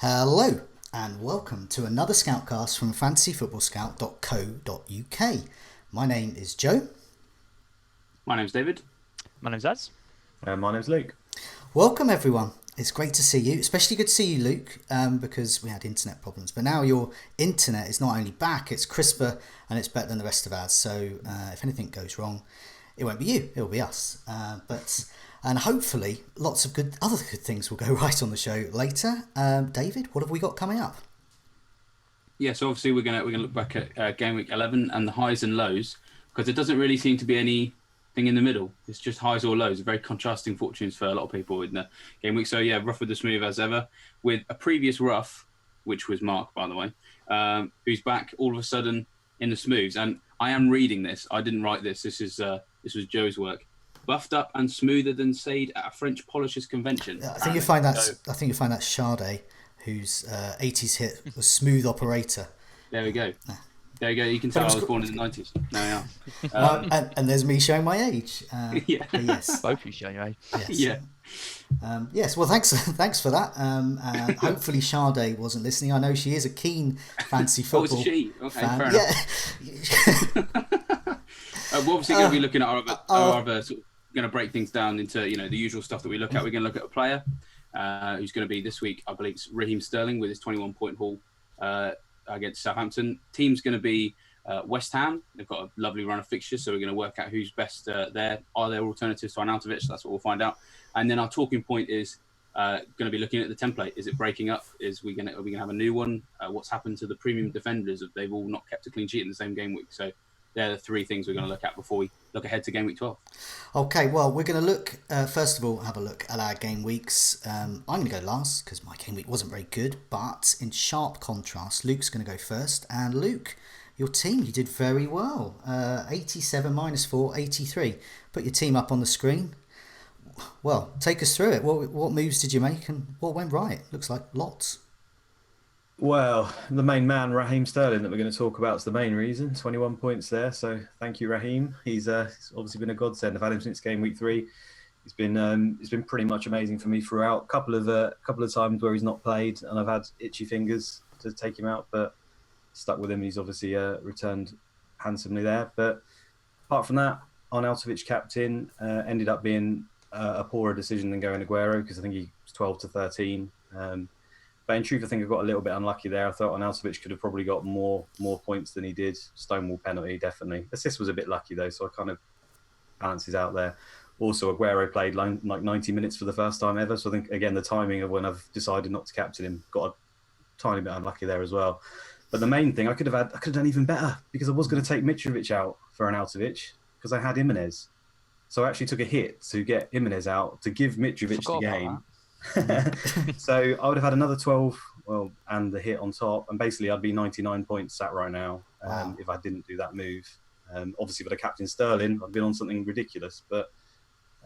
Hello and welcome to another Scoutcast from fantasyfootballscout.co.uk. My name is Joe. My name's David. My name's Az. My name's Luke. Welcome everyone. It's great to see you, especially good to see you, Luke, because we had internet problems. But now your internet is not only back, it's crisper and it's better than the rest of ours. So if anything goes wrong, it won't be you, it'll be us. And hopefully lots of other good things will go right on the show later. David, what have we got coming up? Yeah, so obviously we're gonna look back at Gameweek 11 and the highs and lows, because there doesn't really seem to be anything in the middle. It's just highs or lows. Very contrasting fortunes for a lot of people in the game week. So yeah, rough with the smooth as ever, with a previous rough, which was Mark, by the way, who's back all of a sudden in the smooths. And I am reading this. I didn't write this. This was Joe's work. Buffed up and smoother than Sade at a French polishers convention. I think you find that Sade, whose 80s hit was Smooth Operator. There we go. There you go. You can tell I was born in the 90s. No, and there's me showing my age. Yeah. Yes. Both you showing your age. Yes. Yeah. Yes. Well, thanks for that. Hopefully Sade wasn't listening. I know she is a keen fancy football Oh, it's a she. Okay, fan. fair enough. We're obviously going to be looking at our other sort of, going to break things down into the usual stuff that we look at. We're going to look at a player who's going to be this week. I believe it's Raheem Sterling with his 21-point haul against Southampton. Team's going to be West Ham. They've got a lovely run of fixtures, so we're going to work out who's best there. Are there alternatives to Arnautovic? That's what we'll find out. And then our talking point is going to be looking at the template. Is it breaking up? Are we going to have a new one? What's happened to the premium defenders? They've all not kept a clean sheet in the same game week. So they're the three things we're going to look at before we look ahead to game week 12. Okay, well, we're going to look, first of all, have a look at our game weeks. I'm going to go last because my game week wasn't very good, but in sharp contrast, Luke's going to go first. And Luke, your team, you did very well. 87 minus 4, 83. Put your team up on the screen. Well, take us through it. What moves did you make and what went right? Looks like lots. Well, the main man, Raheem Sterling, that we're going to talk about is the main reason. 21 points there, so thank you, Raheem. He's obviously been a godsend. I've had him since game week 3. He's been pretty much amazing for me throughout. Couple of times where he's not played, and I've had itchy fingers to take him out, but stuck with him. He's obviously returned handsomely there. But apart from that, Arnautovic captain ended up being a poorer decision than going Aguero, because I think he was 12 to 13. But in truth, I think I got a little bit unlucky there. I thought Arnautovic could have probably got more points than he did. Stonewall penalty, definitely. Assist was a bit lucky, though, so I kind of balances out there. Also, Aguero played like 90 minutes for the first time ever. So I think, again, the timing of when I've decided not to captain him got a tiny bit unlucky there as well. But the main thing, I could have done even better, because I was going to take Mitrovic out for Arnautovic because I had Jimenez. So I actually took a hit to get Jimenez out to give Mitrovic the game. So I would have had another 12, and the hit on top, and basically I'd be 99 points sat right now if I didn't do that move. Obviously, for the captain Sterling, I'd been on something ridiculous, but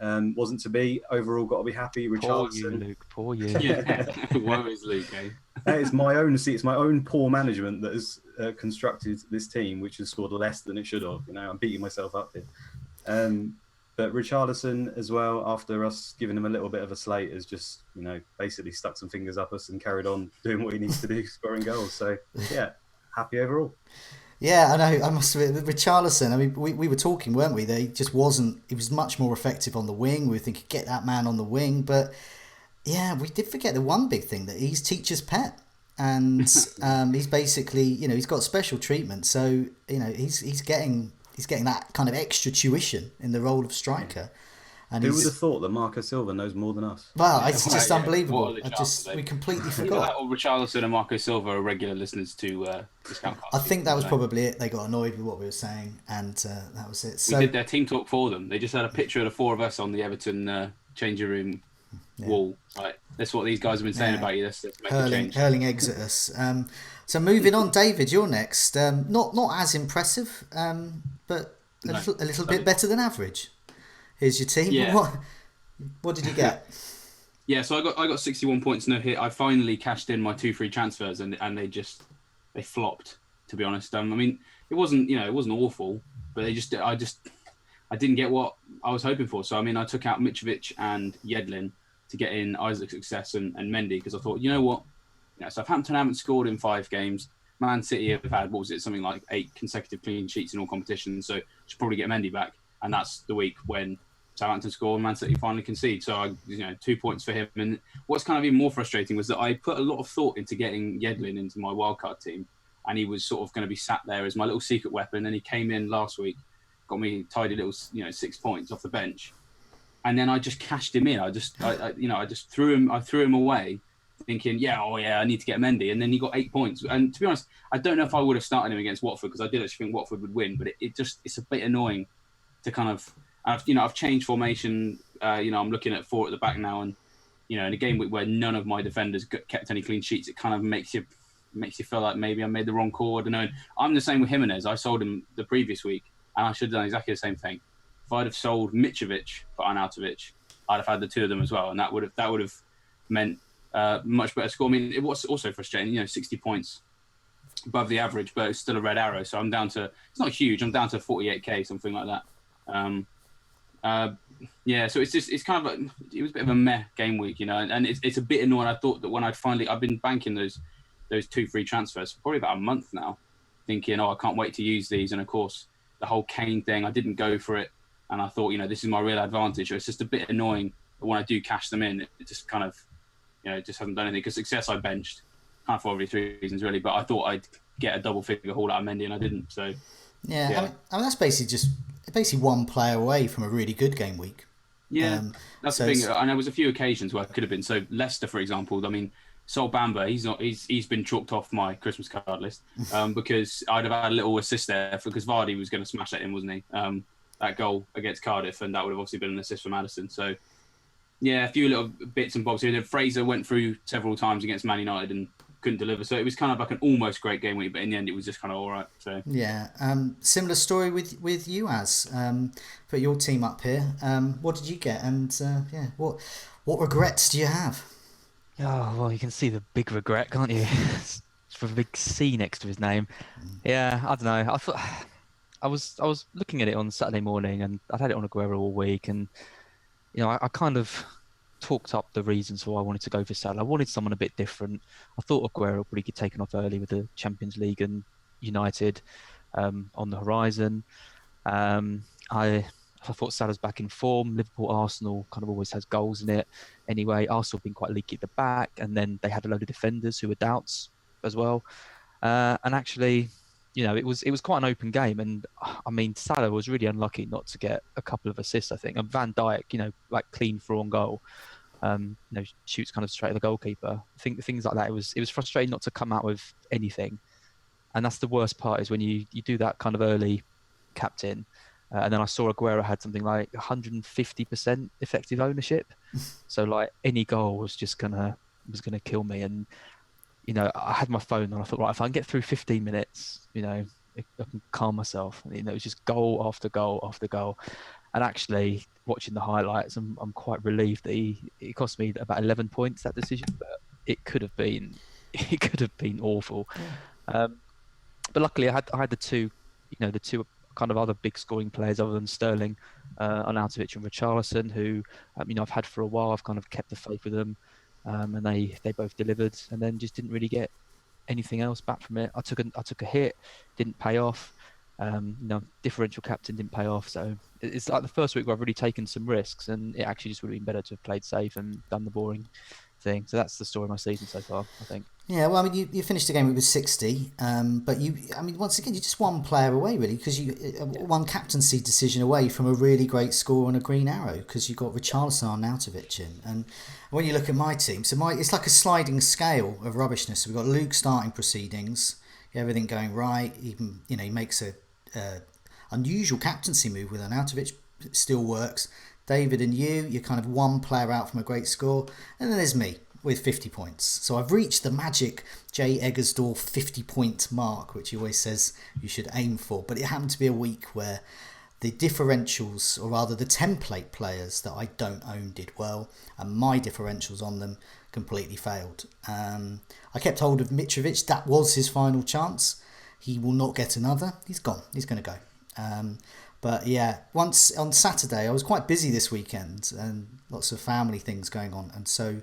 wasn't to be. Overall, got to be happy. Richarlison, Poor you. Yeah, woe is Luke, eh? It's my own poor management that has constructed this team, which has scored less than it should have. I'm beating myself up here. But Richarlison as well, after us giving him a little bit of a slate, has just, basically stuck some fingers up us and carried on doing what he needs to do, scoring goals. So, yeah, happy overall. Yeah, I know. I must admit, Richarlison, I mean, we were talking, weren't we? That he just wasn't, he was much more effective on the wing. We were thinking, get that man on the wing. But, yeah, we did forget the one big thing, that he's teacher's pet. And he's basically, he's got special treatment. So, he's getting that kind of extra tuition in the role of striker. And who would have thought that Marco Silva knows more than us? Well, it's just unbelievable. We completely forgot. Or Richarlison and Marco Silva are regular listeners to the Scoutcast. I think that was probably it. They got annoyed with what we were saying, and that was it. So we did their team talk for them. They just had a picture of the four of us on the Everton changing room wall. Like, that's what these guys have been saying about you. Let's make a change. Hurling eggs at us. So moving on, David, you're next. Not as impressive, but a little bit better than average. Here's your team. Yeah. What did you get? Yeah, so I got 61 points, no hit. I finally cashed in my 2 free transfers, and they flopped, to be honest. I mean, it wasn't awful, but I didn't get what I was hoping for. So I mean, I took out Mitrovic and Yedlin to get in Isaac's success and Mendy, because I thought, you know what, Southampton haven't scored in 5 games. Man City have had, something like 8 consecutive clean sheets in all competitions. So should probably get Mendy back. And that's the week when Southampton score and Man City finally concede. So 2 points for him. And what's kind of even more frustrating was that I put a lot of thought into getting Yedlin into my wildcard team, and he was sort of going to be sat there as my little secret weapon. And he came in last week, got me tidy little 6 points off the bench, and then I just cashed him in. I just threw him away, thinking, I need to get Mendy, and then he got 8 points. And to be honest, I don't know if I would have started him against Watford, because I did actually think Watford would win, but it's a bit annoying to kind of. I've changed formation. I'm looking at 4 at the back now, and in a game week where none of my defenders kept any clean sheets, it kind of makes you feel like maybe I made the wrong call. I don't know. I'm the same with Jimenez. I sold him the previous week, and I should have done exactly the same thing. If I'd have sold Mitrovic for Arnautovic, I'd have had the 2 of them as well, and that would have meant much better score. I mean, it was also frustrating. 60 points above the average, but it's still a red arrow. So I'm down to, it's not huge. I'm down to 48k, something like that. So it's kind of it was a bit of a meh game week, and it's a bit annoying. I thought that when I've been banking those 2 free transfers for probably about a month now, thinking, I can't wait to use these. And of course, the whole Kane thing, I didn't go for it, and I thought, this is my real advantage. So it's just a bit annoying that when I do cash them in, it just kind of, just hasn't done anything. Because success I benched, kind of for obvious reasons really, but I thought I'd get a double figure haul out of Mendy, and I didn't. So yeah. I mean that's basically one player away from a really good game week. Yeah, that's the thing. And there was a few occasions where it could have been. So Leicester, for example, I mean, Sol Bamba, he's been chalked off my Christmas card list because I'd have had a little assist there because Vardy was going to smash that in, wasn't he? That goal against Cardiff, and that would have obviously been an assist for Maddison. So yeah, a few little bits and bobs here. Fraser went through several times against Man United and couldn't deliver. So it was kind of like an almost great game week, but in the end, it was just kind of all right. So yeah, similar story with you, as put your team up here. What did you get? And what regrets do you have? Oh well, you can see the big regret, can't you? It's for a big C next to his name. Yeah, I don't know. I thought I was looking at it on Saturday morning, and I'd had it on Aguero all week, and I kind of talked up the reasons why I wanted to go for Salah. I wanted someone a bit different. I thought Aguero would probably get taken off early with the Champions League and United on the horizon. I thought Salah's back in form. Liverpool, Arsenal kind of always has goals in it. Anyway, Arsenal have been quite leaky at the back, and then they had a load of defenders who were doubts as well. And actually, it was quite an open game. And I mean, Salah was really unlucky not to get a couple of assists, I think. And Van Dijk, like clean through on goal, shoots kind of straight at the goalkeeper. I think things like that. It was frustrating not to come out with anything. And that's the worst part, is when you do that kind of early captain. And then I saw Aguero had something like 150% effective ownership. So like any goal was gonna kill me. And I had my phone on. I thought, right, if I can get through 15 minutes, I can calm myself. It was just goal after goal after goal. And actually, watching the highlights, I'm quite relieved that it cost me about 11 points, that decision. But it could have been awful. Yeah. But luckily, I had the two kind of other big scoring players other than Sterling, Arnautovic and Richarlison, who I've had for a while. I've kind of kept the faith with them, and they both delivered, and then just didn't really get anything else back from it. I took a hit, didn't pay off. Differential captain didn't pay off. So it's like the first week where I've really taken some risks, and it actually just would have been better to have played safe and done the boring thing. So that's the story of my season so far, I think. Yeah, well, I mean, you finished the game with 60, but once again, you're just one player away, really, because one captaincy decision away from a really great score on a green arrow, because you got Richarlison and Arnautovic in. And when you look at my team, it's like a sliding scale of rubbishness. So we've got Luke starting proceedings, everything going right. Even he makes a unusual captaincy move with Arnautovic, it still works. David and you're kind of one player out from a great score, and then there's me with 50 points. So I've reached the magic Jay Eggersdorf 50-point mark, which he always says you should aim for. But it happened to be a week where the differentials, or rather the template players that I don't own, did well, and my differentials on them completely failed. I kept hold of Mitrovic. That was his final chance. He will not get another. He's gone. He's going to go. But yeah, once on Saturday, I was quite busy this weekend and lots of family things going on. And so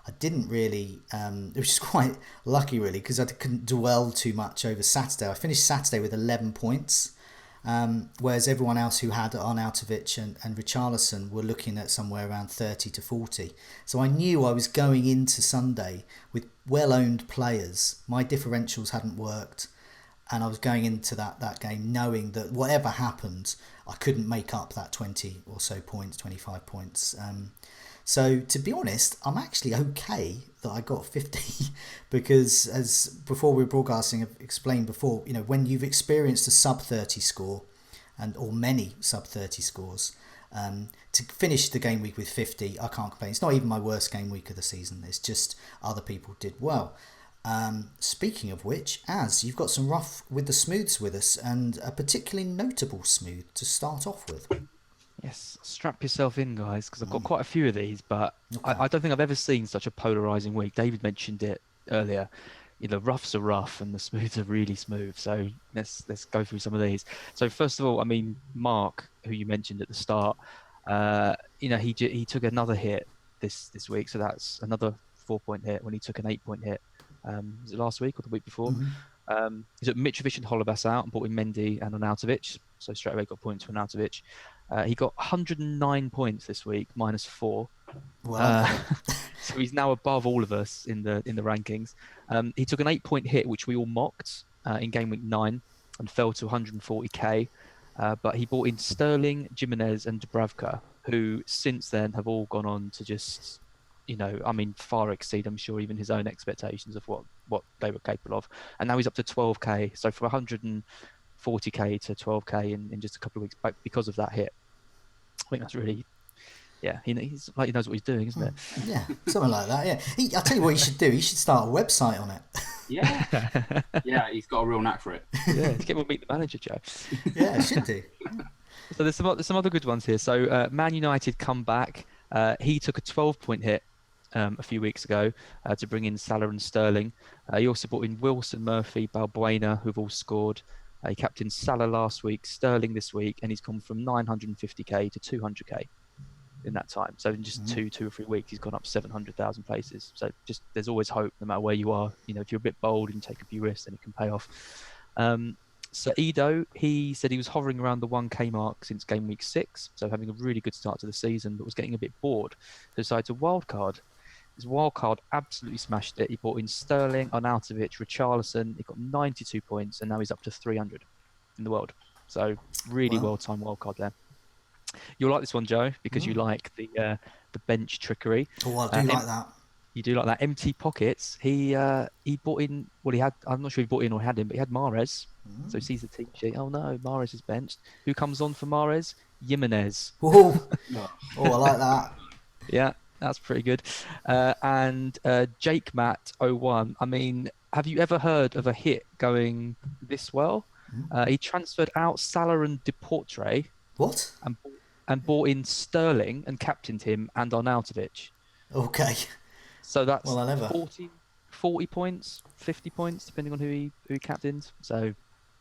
I didn't really, it was just quite lucky really, because I couldn't dwell too much over Saturday. I finished Saturday with 11 points. Whereas everyone else who had Arnautovic and Richarlison were looking at somewhere around 30 to 40. So I knew I was going into Sunday with well-owned players. My differentials hadn't worked. And I was going into that game knowing that whatever happened, I couldn't make up that 20 or so points, 25 points. So to be honest, I'm actually okay that I got 50 because, as before we were broadcasting, I've explained before, when you've experienced a sub 30 score or many sub 30 scores, to finish the game week with 50, I can't complain. It's not even my worst game week of the season. It's just other people did well. Speaking of which, you've got some rough with the smooths with us, and a particularly notable smooth to start off with. Yes, strap yourself in, guys, because I've got quite a few of these, but Okay. I don't think I've ever seen such a polarizing week. David mentioned it earlier. Roughs are rough and the smooths are really smooth. So let's go through some of these. So first of all, Mark, who you mentioned at the start, he took another hit this week, so that's another 4-point hit when he took an 8-point hit. Was it last week or the week before? Mm-hmm. He took Mitrovic and Holebas out and brought in Mendy and Arnautovic, so straight away got points for Arnautovic. He got 109 points this week, -4. Well, So he's now above all of us in the rankings. He took an 8-point hit, which we all mocked in game week 9, and fell to 140k. But he brought in Sterling, Jimenez, and Dubravka, who since then have all gone on to just, far exceed, I'm sure, even his own expectations of what they were capable of. And now he's up to 12k. So from 140k to 12k in just a couple of weeks back because of that hit. I think that's really, he's like, he knows what he's doing, isn't it? Yeah, something like that. Yeah, I'll tell you what he should do. He should start a website on it. Yeah, he's got a real knack for it. Yeah, let's get him to meet the manager, Joe. Yeah, should do. So there's some other good ones here. So Man United come back. He took a 12-point hit a few weeks ago to bring in Salah and Sterling. He also brought in Wilson, Murphy, Balbuena, who've all scored. He captained Salah last week, Sterling this week, and he's gone from 950k to 200k in that time. So in just 2 or 3 weeks, he's gone up 700,000 places. So just there's always hope, no matter where you are. If you're a bit bold and take a few risks, then it can pay off. So Edo, he said he was hovering around the 1k mark since game week 6, so having a really good start to the season, but was getting a bit bored. So decided to wildcard. His wildcard absolutely smashed it. He brought in Sterling, Arnautovic, Richarlison. He got 92 points, and now he's up to 300 in the world. So really well-timed wildcard there. You'll like this one, Joe, because you like the bench trickery. Oh, I do like that. You do like that. Empty pockets. He bought in. Well, he had. I'm not sure he bought in or had him, but he had Mahrez. So he sees the team sheet. Oh no, Mahrez is benched. Who comes on for Mahrez? Jimenez. Oh, I like that. Yeah, that's pretty good. And Jake Matt 01. Have you ever heard of a hit going this well? He transferred out Salah and Deportre. What? And bought in Sterling and captained him and Arnautovic. Okay. So that's 40 points, 50 points, depending on who he captained. So,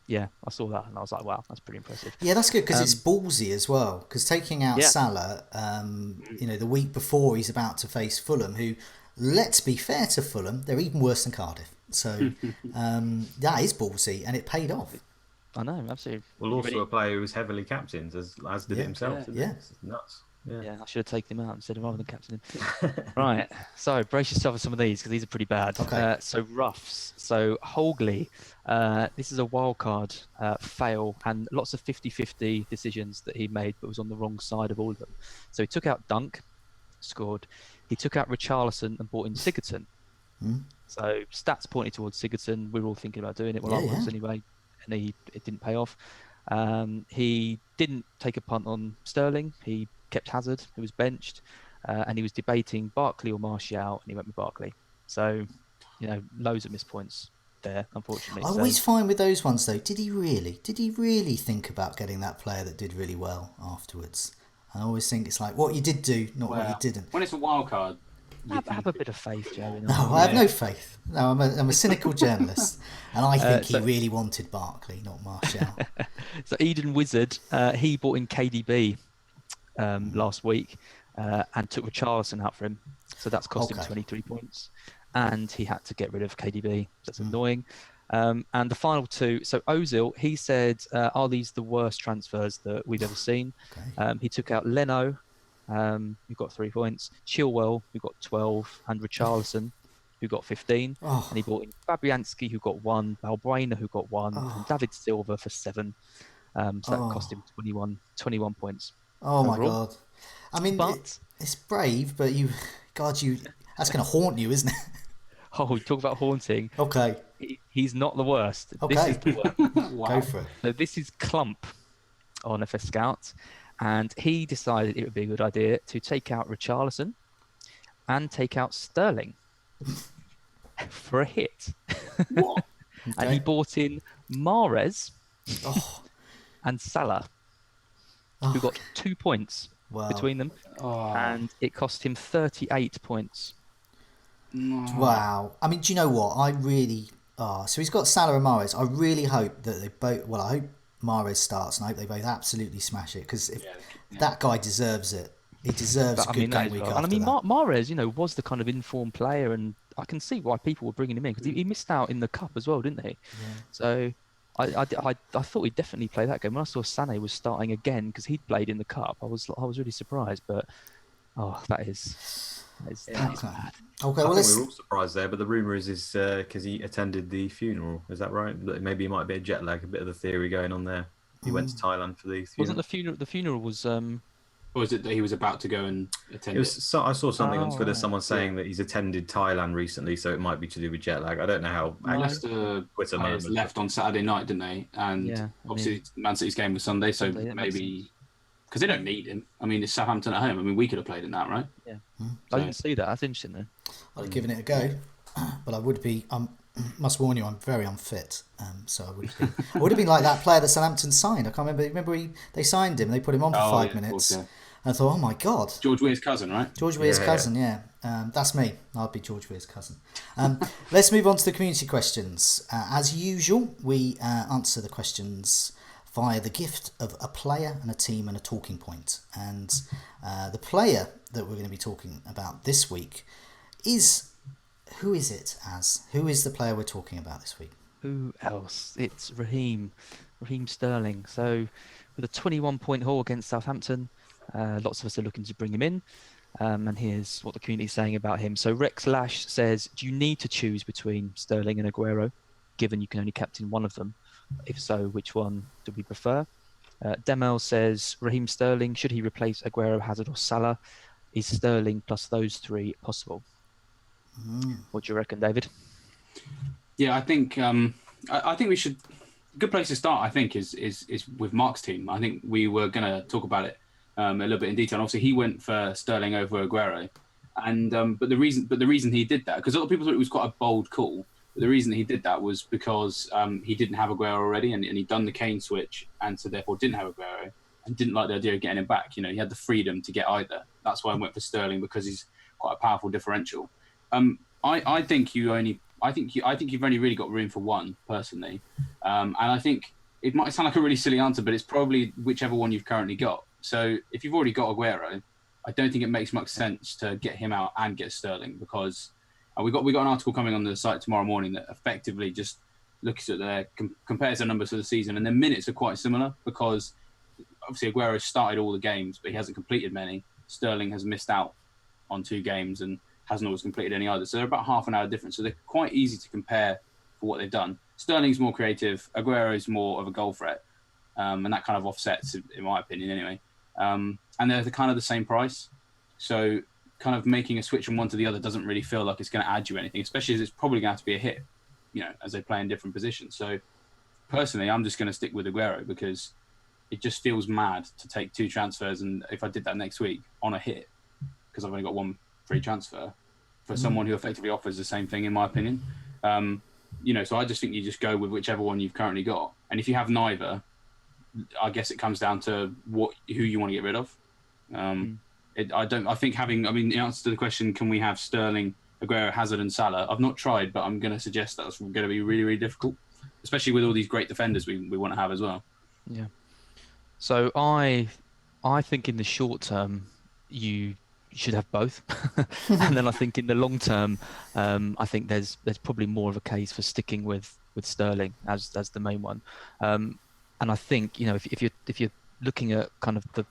yeah, I saw that and I was like, wow, that's pretty impressive. Yeah, that's good because it's ballsy as well. Because taking out Salah, the week before he's about to face Fulham, who, let's be fair to Fulham, they're even worse than Cardiff. So that is ballsy and it paid off. I know, absolutely. Well, also a player who was heavily captained, as did himself. Yeah. It's nuts. Yeah, I should have taken him out instead of rather than captaining. Right, so brace yourself for some of these because these are pretty bad. Okay. So roughs. So Holgley, this is a wild card fail and lots of 50-50 decisions that he made, but was on the wrong side of all of them. So he took out Dunk, scored. He took out Richarlison and brought in Sigurdsson. So stats pointed towards Sigurdsson. We were all thinking about doing it. Well, I was anyway. And it didn't pay off. He didn't take a punt on Sterling. He kept Hazard, who was benched, and he was debating Barkley or Martial, and he went with Barkley. So, loads of missed points there, unfortunately. I always find with those ones though, did he really think about getting that player that did really well afterwards? I always think it's like what you did do, not what you didn't. When it's a wild card, Have a bit of faith, Joe. In No, all. I have no faith. No, I'm a cynical journalist, and I think so- he really wanted Barkley, not Martial. So Eden Wizard, he bought in KDB last week and took Richarlison out for him. So that's cost him Okay. 23 points. And he had to get rid of KDB. That's annoying. And the final two, so Ozil, he said, are these the worst transfers that we've ever seen? Okay. He took out Leno, who got 3 points, Chilwell, who got 12, and Richarlison, who got 15. Oh. And he bought in Fabianski, who got 1, Balbuena, who got 1, and David Silva for 7. So that cost him 21 points. Oh my overall. God! I mean, But- it's brave, but that's going to haunt you, isn't it? Oh, we talk about haunting. Okay, He's not the worst. Okay. This is the worst. Wow. go for it. So this is Clump on FS Scout, and he decided it would be a good idea to take out Richarlison and take out Sterling for a hit. What? And he bought in Mahrez Oh, and Salah, who got 2 points wow. between them, Oh, and it cost him 38 points. no. Wow. I mean, do you know what? I really... so he's got Salah and Mahrez. I really hope that they both... Well, I hope Mahrez starts, and I hope they both absolutely smash it, because that guy deserves it. He deserves a good that game is week well. after And I mean, that. Mahrez, was the kind of informed player, and I can see why people were bringing him in, because he missed out in the cup as well, didn't he? Yeah. So I thought he'd definitely play that game. When I saw Sané was starting again because he'd played in the cup, I was really surprised. But that is Okay. bad. Okay, I well, think let's... we were all surprised there, but the rumour is because he attended the funeral. Is that right? That maybe it might be a jet lag, a bit of the theory going on there. He went to Thailand for the funeral. Wasn't the funeral? The funeral was Or is it that he was about to go and attend It was. I saw something on Twitter. right. Someone saying that he's attended Thailand recently, so it might be to do with jet lag. I don't know how. Leicester Twitter players murmurs. left on Saturday night, didn't they? And Yeah, I obviously Man City's game was Sunday, so Sunday, that makes maybe because they don't need him. I mean, it's Southampton at home. I mean, we could have played in that, right? I didn't see that. That's interesting though. I'd have given it a go, but I would be... must warn you, I'm very unfit, so I would have been like that player that Southampton signed. I can't remember. They signed him. They put him on for 5 minutes. Of course, yeah. And I thought, oh my God, George Weir's cousin, right? George Weir's Yeah. cousin. Yeah, that's me. I'll be George Weir's cousin. Let's move on to the community questions. As usual, we answer the questions via the gift of a player and a team and a talking point. And the player that we're going to be talking about this week is... Who is it, Az? Who is the player we're talking about this week? Who else? It's Raheem Sterling. So with a 21-point haul against Southampton, lots of us are looking to bring him in. And here's what the community is saying about him. So Rex Lash says, do you need to choose between Sterling and Aguero, given you can only captain one of them? If so, which one do we prefer? Demel says, Raheem Sterling, should he replace Aguero, Hazard or Salah? Is Sterling plus those three possible? What do you reckon, David? Yeah, I think I think we should. A good place to start, I think, is with Mark's team. I think we were going to talk about it a little bit in detail. Obviously, he went for Sterling over Aguero, and but the reason he did that, because a lot of people thought it was quite a bold call. But the reason he did that was because he didn't have Aguero already, and he'd done the Kane switch, and so therefore didn't have Aguero, and didn't like the idea of getting him back. He had the freedom to get either. That's why I went for Sterling, because he's quite a powerful differential. I think you've only really got room for one, personally, and I think it might sound like a really silly answer, but it's probably whichever one you've currently got. So if you've already got Aguero, I don't think it makes much sense to get him out and get Sterling, because we got an article coming on the site tomorrow morning that effectively just looks at compares their numbers for the season, and their minutes are quite similar, because obviously Aguero started all the games, but he hasn't completed many. Sterling has missed out on 2 games and hasn't always completed any either. So they're about half an hour difference. So they're quite easy to compare for what they've done. Sterling's more creative. Aguero's more of a goal threat. And that kind of offsets, in my opinion, anyway. And they're kind of the same price. So kind of making a switch from one to the other doesn't really feel like it's going to add you anything, especially as it's probably going to have to be a hit, as they play in different positions. So personally, I'm just going to stick with Aguero, because it just feels mad to take 2 transfers. And if I did that next week on a hit, because I've only got 1 free transfer for someone who effectively offers the same thing, in my opinion. So I just think you just go with whichever one you've currently got. And if you have neither, I guess it comes down to who you want to get rid of. I think having, I mean, the answer to the question, can we have Sterling, Aguero, Hazard, and Salah? I've not tried, but I'm going to suggest that's going to be really, really difficult, especially with all these great defenders we want to have as well. Yeah. So I think in the short term you should have both, and then I think in the long term, I think there's probably more of a case for sticking with Sterling as the main one. And I think, you know, if you're looking at kind of the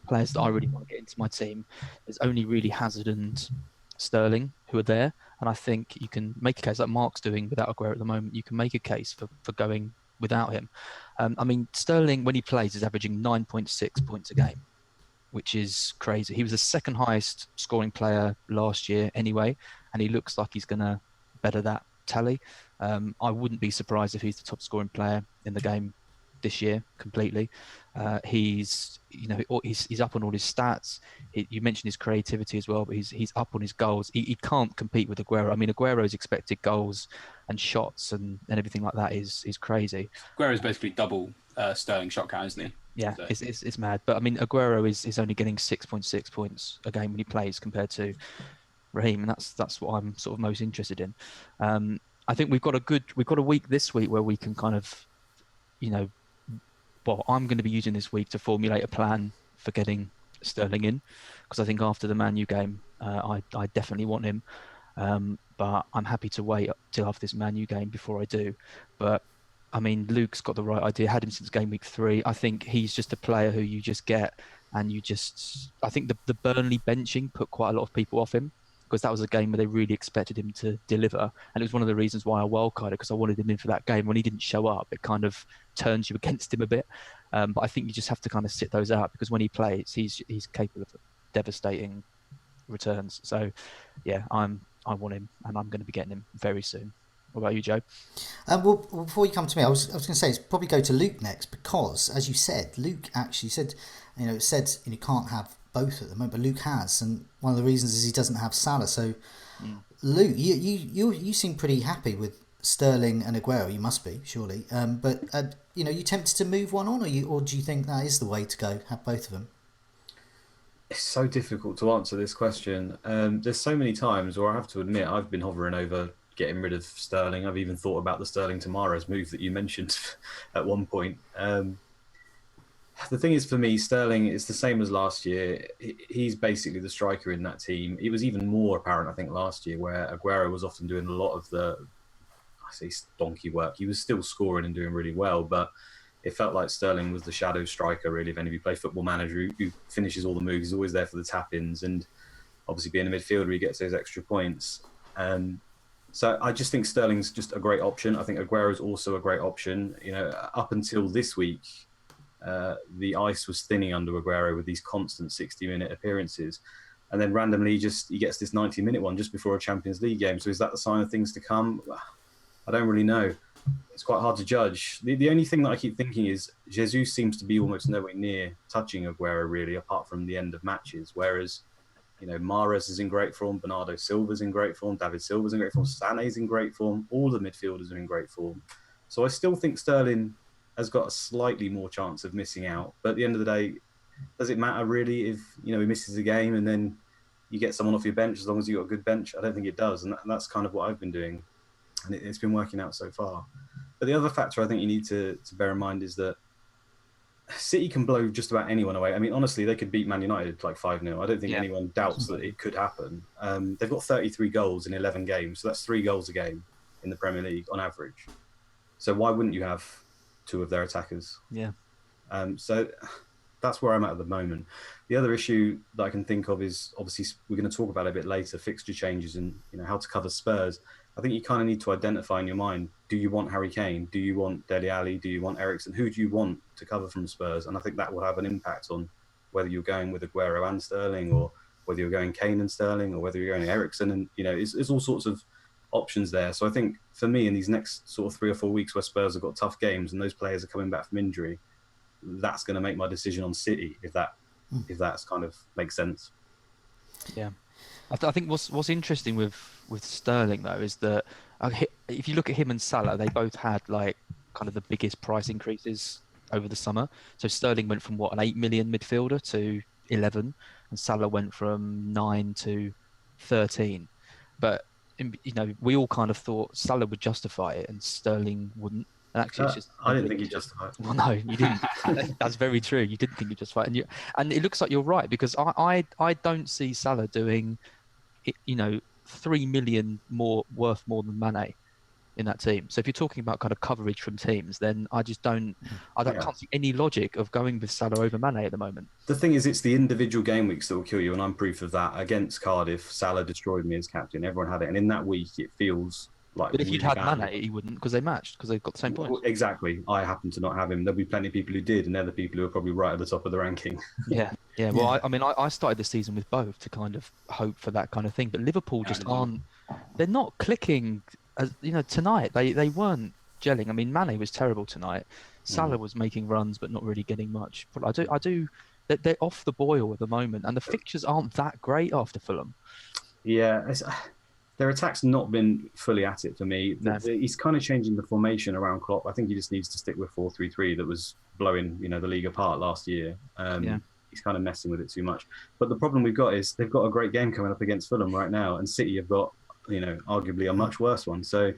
players that I really want to get into my team, there's only really Hazard and Sterling who are there, and I think you can make a case like Mark's doing without Aguero at the moment. You can make a case for going without him. I mean, Sterling, when he plays, is averaging 9.6 points a game, which is crazy. He was the second highest scoring player last year anyway, and he looks like he's going to better that tally. I wouldn't be surprised if he's the top scoring player in the game this year completely. He's up on all his stats. You mentioned his creativity as well, but he's up on his goals. He can't compete with Aguero. I mean, Aguero's expected goals and shots and everything like that is crazy. Aguero's basically double Sterling shot count, isn't he? Yeah, So. it's mad. But I mean, Aguero is only getting 6.6 points a game when he plays compared to Raheem, and that's what I'm sort of most interested in. I think we've got a week this week where we can kind of, you know, well, I'm going to be using this week to formulate a plan for getting Sterling in, because I think after the Man U game, I definitely want him. But I'm happy to wait till after this Man U game before I do. But I mean, Luke's got the right idea. Had him since game week 3. I think he's just a player who you just get, and I think the Burnley benching put quite a lot of people off him, because that was a game where they really expected him to deliver, and it was one of the reasons why I wildcarded, because I wanted him in for that game. When he didn't show up, it kind of turns you against him a bit. But I think you just have to kind of sit those out, because when he plays, he's capable of devastating returns. So, yeah, I want him, and I'm going to be getting him very soon. What about you, Joe? Well, before you come to me, I was going to say it's probably go to Luke next, because as you said, Luke actually said, you can't have both at the moment, but Luke has, and one of the reasons is he doesn't have Salah. So, Luke, you seem pretty happy with Sterling and Aguero. You must be, surely. But you tempted to move one on, or do you think that is the way to go? Have both of them? It's so difficult to answer this question. There's so many times where I have to admit I've been hovering over getting rid of Sterling. I've even thought about the Sterling Tamares move that you mentioned at one point. The thing is, for me, Sterling is the same as last year. He's basically the striker in that team. It was even more apparent, I think, last year, where Aguero was often doing a lot of the, I say, donkey work. He was still scoring and doing really well, but it felt like Sterling was the shadow striker, really, if any of you play Football Manager, who finishes all the moves. He's always there for the tap-ins, and obviously being a midfielder, he gets those extra points. So I just think Sterling's just a great option. I think Aguero is also a great option. You know, up until this week, the ice was thinning under Aguero with these constant 60-minute appearances, and then randomly he gets this 90-minute one just before a Champions League game. So is that the sign of things to come? I don't really know. It's quite hard to judge. The only thing that I keep thinking is Jesus seems to be almost nowhere near touching Aguero, really, apart from the end of matches. Whereas, you know, Mahrez is in great form, Bernardo Silva's in great form, David Silva's in great form, Sané's in great form, all the midfielders are in great form. So I still think Sterling has got a slightly more chance of missing out. But at the end of the day, does it matter really if, you know, he misses a game and then you get someone off your bench as long as you've got a good bench? I don't think it does. And that's kind of what I've been doing. And it's been working out so far. But the other factor I think you need to bear in mind is that City can blow just about anyone away. I mean, honestly, they could beat Man United like 5-0. I don't think anyone doubts that it could happen. They've got 33 goals in 11 games. So that's 3 goals a game in the Premier League on average. So why wouldn't you have 2 of their attackers? Yeah. So that's where I'm at the moment. The other issue that I can think of is, obviously, we're going to talk about it a bit later, fixture changes and, you know, how to cover Spurs. I think you kind of need to identify in your mind, do you want Harry Kane? Do you want Dele Alli? Do you want Eriksen? Who do you want to cover from Spurs? And I think that will have an impact on whether you're going with Aguero and Sterling, or whether you're going Kane and Sterling, or whether you're going Eriksen. And, you know, there's all sorts of options there. So I think for me, in these next sort of 3 or 4 weeks where Spurs have got tough games and those players are coming back from injury, that's going to make my decision on City, if that's kind of makes sense. Yeah. I think what's interesting with Sterling though is that if you look at him and Salah, they both had like kind of the biggest price increases over the summer. So Sterling went from an 8 million midfielder to 11, and Salah went from 9 to 13. But we all kind of thought Salah would justify it and Sterling wouldn't. And actually, it's just I didn't think he justified it. Well, no, you didn't. That's very true. You didn't think you justified it, and it looks like you're right, because I don't see Salah doing, 3 million worth more than Mane in that team. So if you're talking about kind of coverage from teams, then I just can't see any logic of going with Salah over Mane at the moment. The thing is, it's the individual game weeks that will kill you, and I'm proof of that. Against Cardiff, Salah destroyed me as captain. Everyone had it, and in that week, it feels like. But if you'd had Mane, he wouldn't, because they matched, because they've got the same points. Exactly. I happen to not have him. There'll be plenty of people who did, and they're the people who are probably right at the top of the ranking. Yeah. Well, I started the season with both to kind of hope for that kind of thing, but Liverpool just aren't. They're not clicking. As tonight they weren't gelling. I mean, Mane was terrible tonight. Salah was making runs but not really getting much. But I do. They're off the boil at the moment, and the fixtures aren't that great after Fulham. Yeah, their attack's not been fully at it for me. No. He's kind of changing the formation around Klopp. I think he just needs to stick with 4-3-3 that was blowing the league apart last year. He's kind of messing with it too much. But the problem we've got is they've got a great game coming up against Fulham right now, and City have got arguably a much worse one. So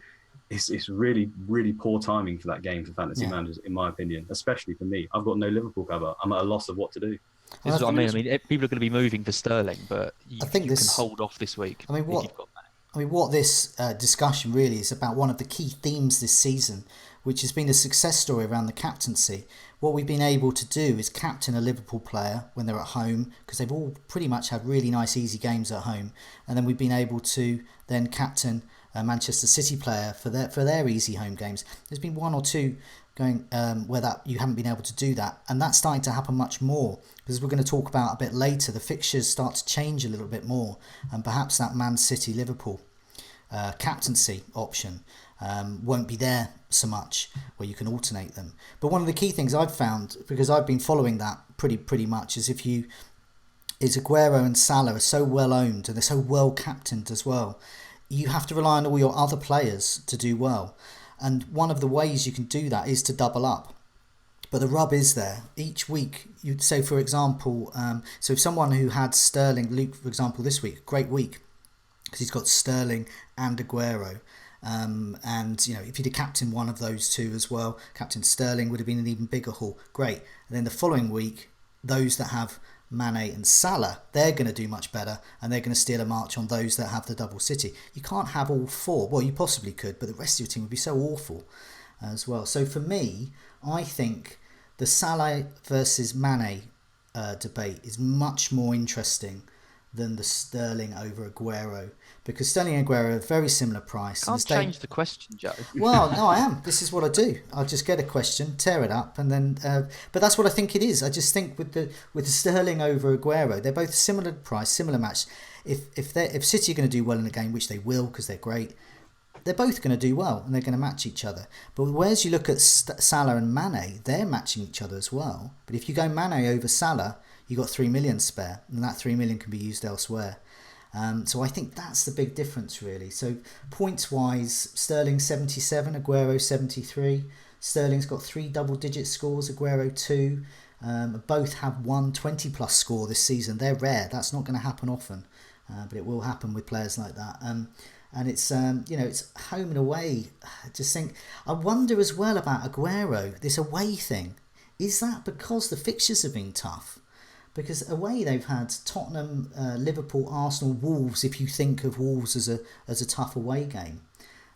it's really, really poor timing for that game for fantasy managers, in my opinion, especially for me. I've got no Liverpool cover. I'm at a loss of what to do. This is what I mean. People are going to be moving for Sterling, but you can hold off this week. What this discussion really is about, one of the key themes this season, which has been a success story around the captaincy. What we've been able to do is captain a Liverpool player when they're at home, because they've all pretty much had really nice, easy games at home. And then we've been able to then captain a Manchester City player for their easy home games. There's been one or two going where that you haven't been able to do that. And that's starting to happen much more, because we're going to talk about a bit later, the fixtures start to change a little bit more. And perhaps that Man City-Liverpool captaincy option won't be there so much, where you can alternate them. But one of the key things I've found, because I've been following that pretty much, is Aguero and Salah are so well owned and they're so well captained as well. You have to rely on all your other players to do well, and one of the ways you can do that is to double up. But the rub is there. Each week, you'd say, for example, so if someone who had Sterling, Luke, for example, this week, great week, because he's got Sterling and Aguero. If you'd have captained one of those two as well, Captain Sterling would have been an even bigger haul. Great. And then the following week, those that have Mane and Salah, they're going to do much better, and they're going to steal a march on those that have the double City. You can't have all four. Well, you possibly could, but the rest of your team would be so awful as well. So for me, I think the Salah versus Mane debate is much more interesting than the Sterling over Aguero, because Sterling and Aguero are a very similar price. Can't change the question, Joe. Well, no, I am. This is what I do. I'll just get a question, tear it up, and then. But that's what I think it is. I just think with the Sterling over Aguero, they're both similar price, similar match. If City are going to do well in a game, which they will, because they're great, they're both going to do well and they're going to match each other. But whereas you look at Salah and Mane, they're matching each other as well. But if you go Mane over Salah, you got 3 million spare, and that 3 million can be used elsewhere. So I think that's the big difference, really. So points-wise, Sterling 77, Aguero 73. Sterling's got 3 double-digit scores, Aguero 2. Both have 1 20-plus score this season. They're rare. That's not going to happen often, but it will happen with players like that. And it's it's home and away. I wonder as well about Aguero, this away thing. Is that because the fixtures have been tough? Because away they've had Tottenham, Liverpool, Arsenal, Wolves, if you think of Wolves as a tough away game.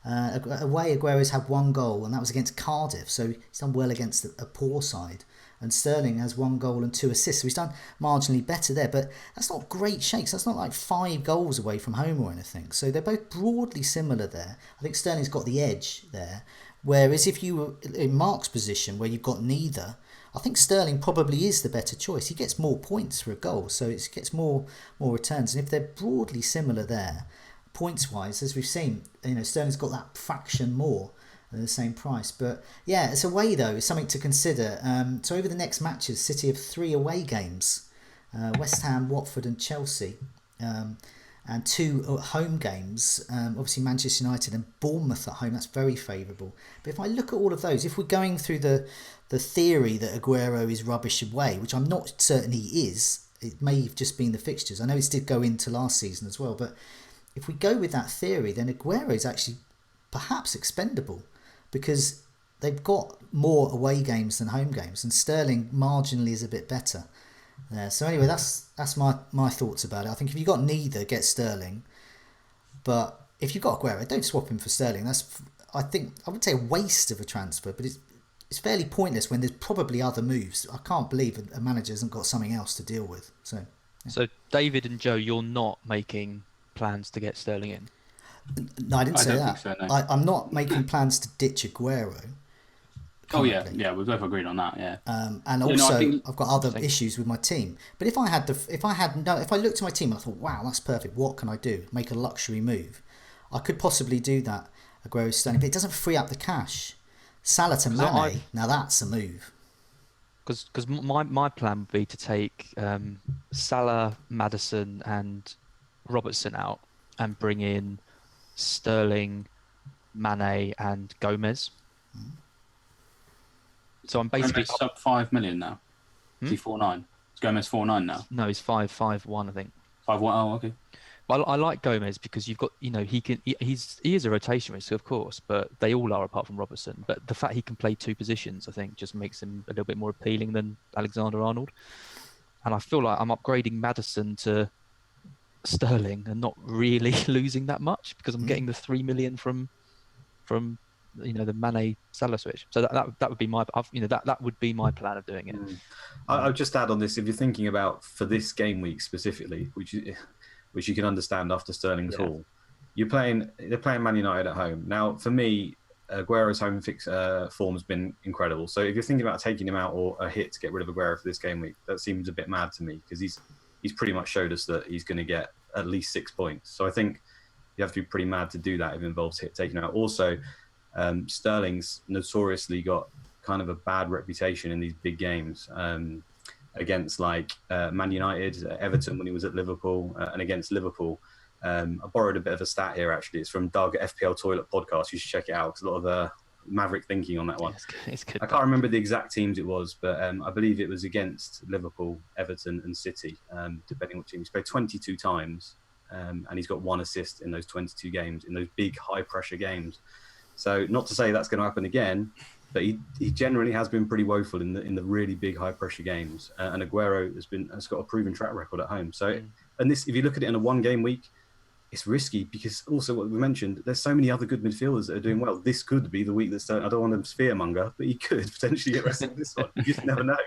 Away, Aguero's had 1 goal, and that was against Cardiff, so he's done well against a poor side. And Sterling has 1 goal and 2 assists, so he's done marginally better there. But that's not great shakes. That's not like 5 goals away from home or anything. So they're both broadly similar there. I think Sterling's got the edge there. Whereas if you were in Mark's position, where you've got neither, I think Sterling probably is the better choice. He gets more points for a goal, so it gets more returns. And if they're broadly similar there, points-wise, as we've seen, Sterling's got that fraction more at the same price. But yeah, it's away though. It's something to consider. So over the next matches, City have 3 away games: West Ham, Watford, and Chelsea. And 2 home games, obviously Manchester United and Bournemouth at home. That's very favourable. But if I look at all of those, if we're going through the theory that Aguero is rubbish away, which I'm not certain he is, it may have just been the fixtures. I know it did go into last season as well, but if we go with that theory, then Aguero is actually perhaps expendable because they've got more away games than home games, and Sterling marginally is a bit better there. So anyway, that's my thoughts about it. I think if you've got neither, get Sterling. But if you've got Aguero, don't swap him for Sterling. That's, I would say, a waste of a transfer, but it's fairly pointless when there's probably other moves. I can't believe a manager hasn't got something else to deal with. So David and Joe, you're not making plans to get Sterling in? No, I didn't say that. So, no. I'm not making plans to ditch Aguero. Currently. Yeah, we've both agreed on that. Yeah. And also, I've got other issues with my team. But if I looked at my team and I thought, wow, that's perfect. What can I do? Make a luxury move. I could possibly do that. Aguero, Sterling, but it doesn't free up the cash. Salah to Mane. Now that's a move. Because my plan would be to take Salah, Maddison, and Robertson out and bring in Sterling, Mane, and Gomez. So I'm basically sub 5 million now. Is he 4.9? Is Gomez 4.9 now? No, he's 5.1, I think. 5.1. Oh, okay. Well, I like Gomez because you've got, he is a rotation risk, of course, but they all are apart from Robertson. But the fact he can play two positions, I think, just makes him a little bit more appealing than Alexander-Arnold. And I feel like I'm upgrading Maddison to Sterling and not really losing that much because I'm getting the 3 million from the Mane Salah switch. So that would be that would be my plan of doing it. I'll just add on this: if you're thinking about for this game week specifically, which you can understand after Sterling's haul, they're playing Man United at home. Now, for me, Aguero's home form has been incredible. So if you're thinking about taking him out or a hit to get rid of Aguero for this game week, that seems a bit mad to me because he's pretty much showed us that he's going to get at least 6 points. So I think you have to be pretty mad to do that if it involves taking him out. Also, Sterling's notoriously got kind of a bad reputation in these big games against Man United, Everton when he was at Liverpool, and against Liverpool. I borrowed a bit of a stat here, actually. It's from Doug at FPL Toilet Podcast. You should check it out. It's a lot of maverick thinking on that one. It's good. I can't remember the exact teams it was, but I believe it was against Liverpool, Everton and City, depending on what team. He's played 22 times, and he's got 1 assist in those 22 games, in those big, high-pressure games. So not to say that's going to happen again, but he generally has been pretty woeful in the really big, high-pressure games. And Aguero has got a proven track record at home. So, and this, if you look at it in a one-game week, it's risky because also what we mentioned, there's so many other good midfielders that are doing well. This could be the week that's I don't want to fearmonger, but he could potentially get rested this one. You just never know.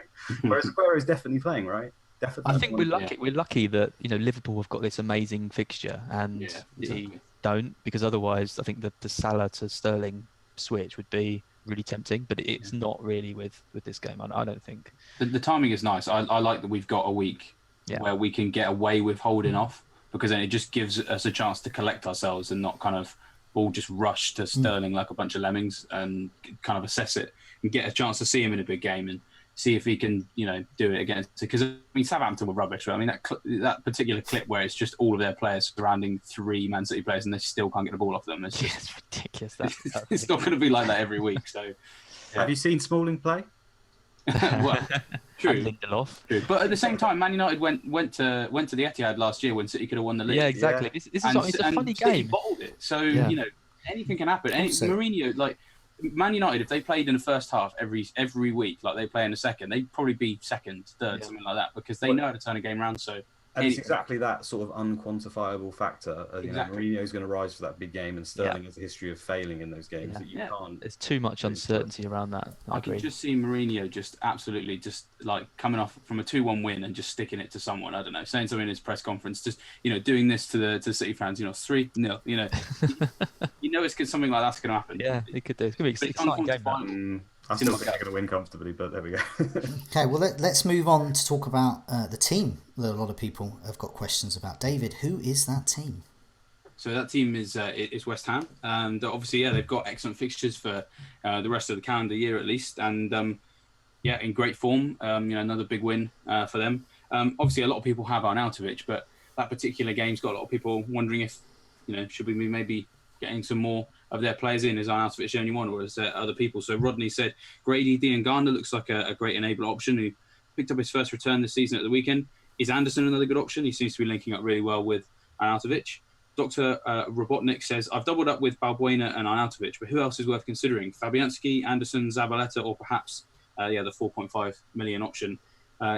Whereas Aguero is definitely playing, right? Definitely. I think we're lucky. We're lucky that Liverpool have got this amazing fixture and they don't, because otherwise I think the Salah to Sterling switch would be really tempting. But it's not really with this game. I don't think the timing is nice. I like that we've got a week where we can get away with holding off. Because then it just gives us a chance to collect ourselves and not kind of all just rush to Sterling like a bunch of lemmings and kind of assess it and get a chance to see him in a big game and see if he can, do it again. Because Southampton were rubbish. Right? That particular clip where it's just all of their players surrounding 3 Man City players and they still can't get the ball off them. It's just it's ridiculous. It's not going to be like that every week. So, Have you seen Smalling play? Well, true. Lindelof. But at the same time, Man United went to the Etihad last year when City could have won the league. Yeah, exactly. This is it's a funny City game. bottled it. So anything can happen. Mourinho, Man United, if they played in the first half every week, like they play in the second, they'd probably be second, third, something like that, because they know how to turn a game around. So. And it's exactly that sort of unquantifiable factor. Mourinho's going to rise for that big game, and Sterling has a history of failing in those games that you can't. There's too much uncertainty around that. I can just see Mourinho just absolutely coming off from a 2-1 win and just sticking it to someone. I don't know, saying something in his press conference, just doing this to the City fans. 3-0. It's something like that's going to happen. Yeah, it could do. It's going to be an exciting game. I still think they're going to win comfortably, but there we go. Okay, well, let's move on to talk about the team that a lot of people have got questions about. David, who is that team? So that team is West Ham, and obviously, they've got excellent fixtures for the rest of the calendar year at least, and in great form. Another big win for them. Obviously, a lot of people have Arnautovic, but that particular game's got a lot of people wondering if should we be maybe getting some more of their players in. Is Arnautovic the only one, or is there other people? So Rodney said Grady Diangana looks like a great enabler option who picked up his first return this season at the weekend. Is Anderson another good option? He seems to be linking up really well with Arnautovic. Dr. Robotnik says, I've doubled up with Balbuena and Arnautovic, but who else is worth considering? Fabianski, Anderson, Zabaleta, or perhaps the 4.5 million option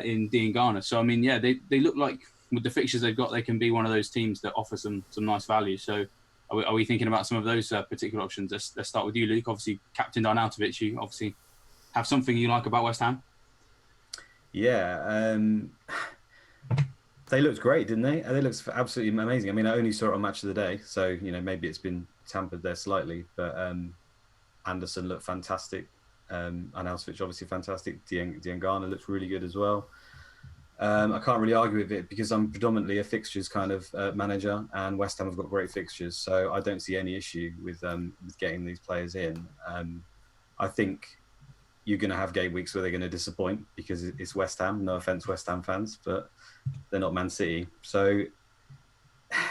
in Diangana. So, I mean, yeah, they look like with the fixtures they've got, they can be one of those teams that offer some nice value. So are we thinking about some of those particular options? Let's start with you, Luke. Obviously, captain Arnautovic, you obviously have something you like about West Ham. Yeah, they looked great, didn't they? They looked absolutely amazing. I mean, I only saw it on Match of the Day, so maybe it's been tampered there slightly. But Anderson looked fantastic. Arnautovic obviously fantastic. Diangana looked really good as well. I can't really argue with it because I'm predominantly a fixtures kind of manager, and West Ham have got great fixtures, so I don't see any issue with getting these players in. I think you're going to have game weeks where they're going to disappoint because it's West Ham. No offense, West Ham fans, but they're not Man City. So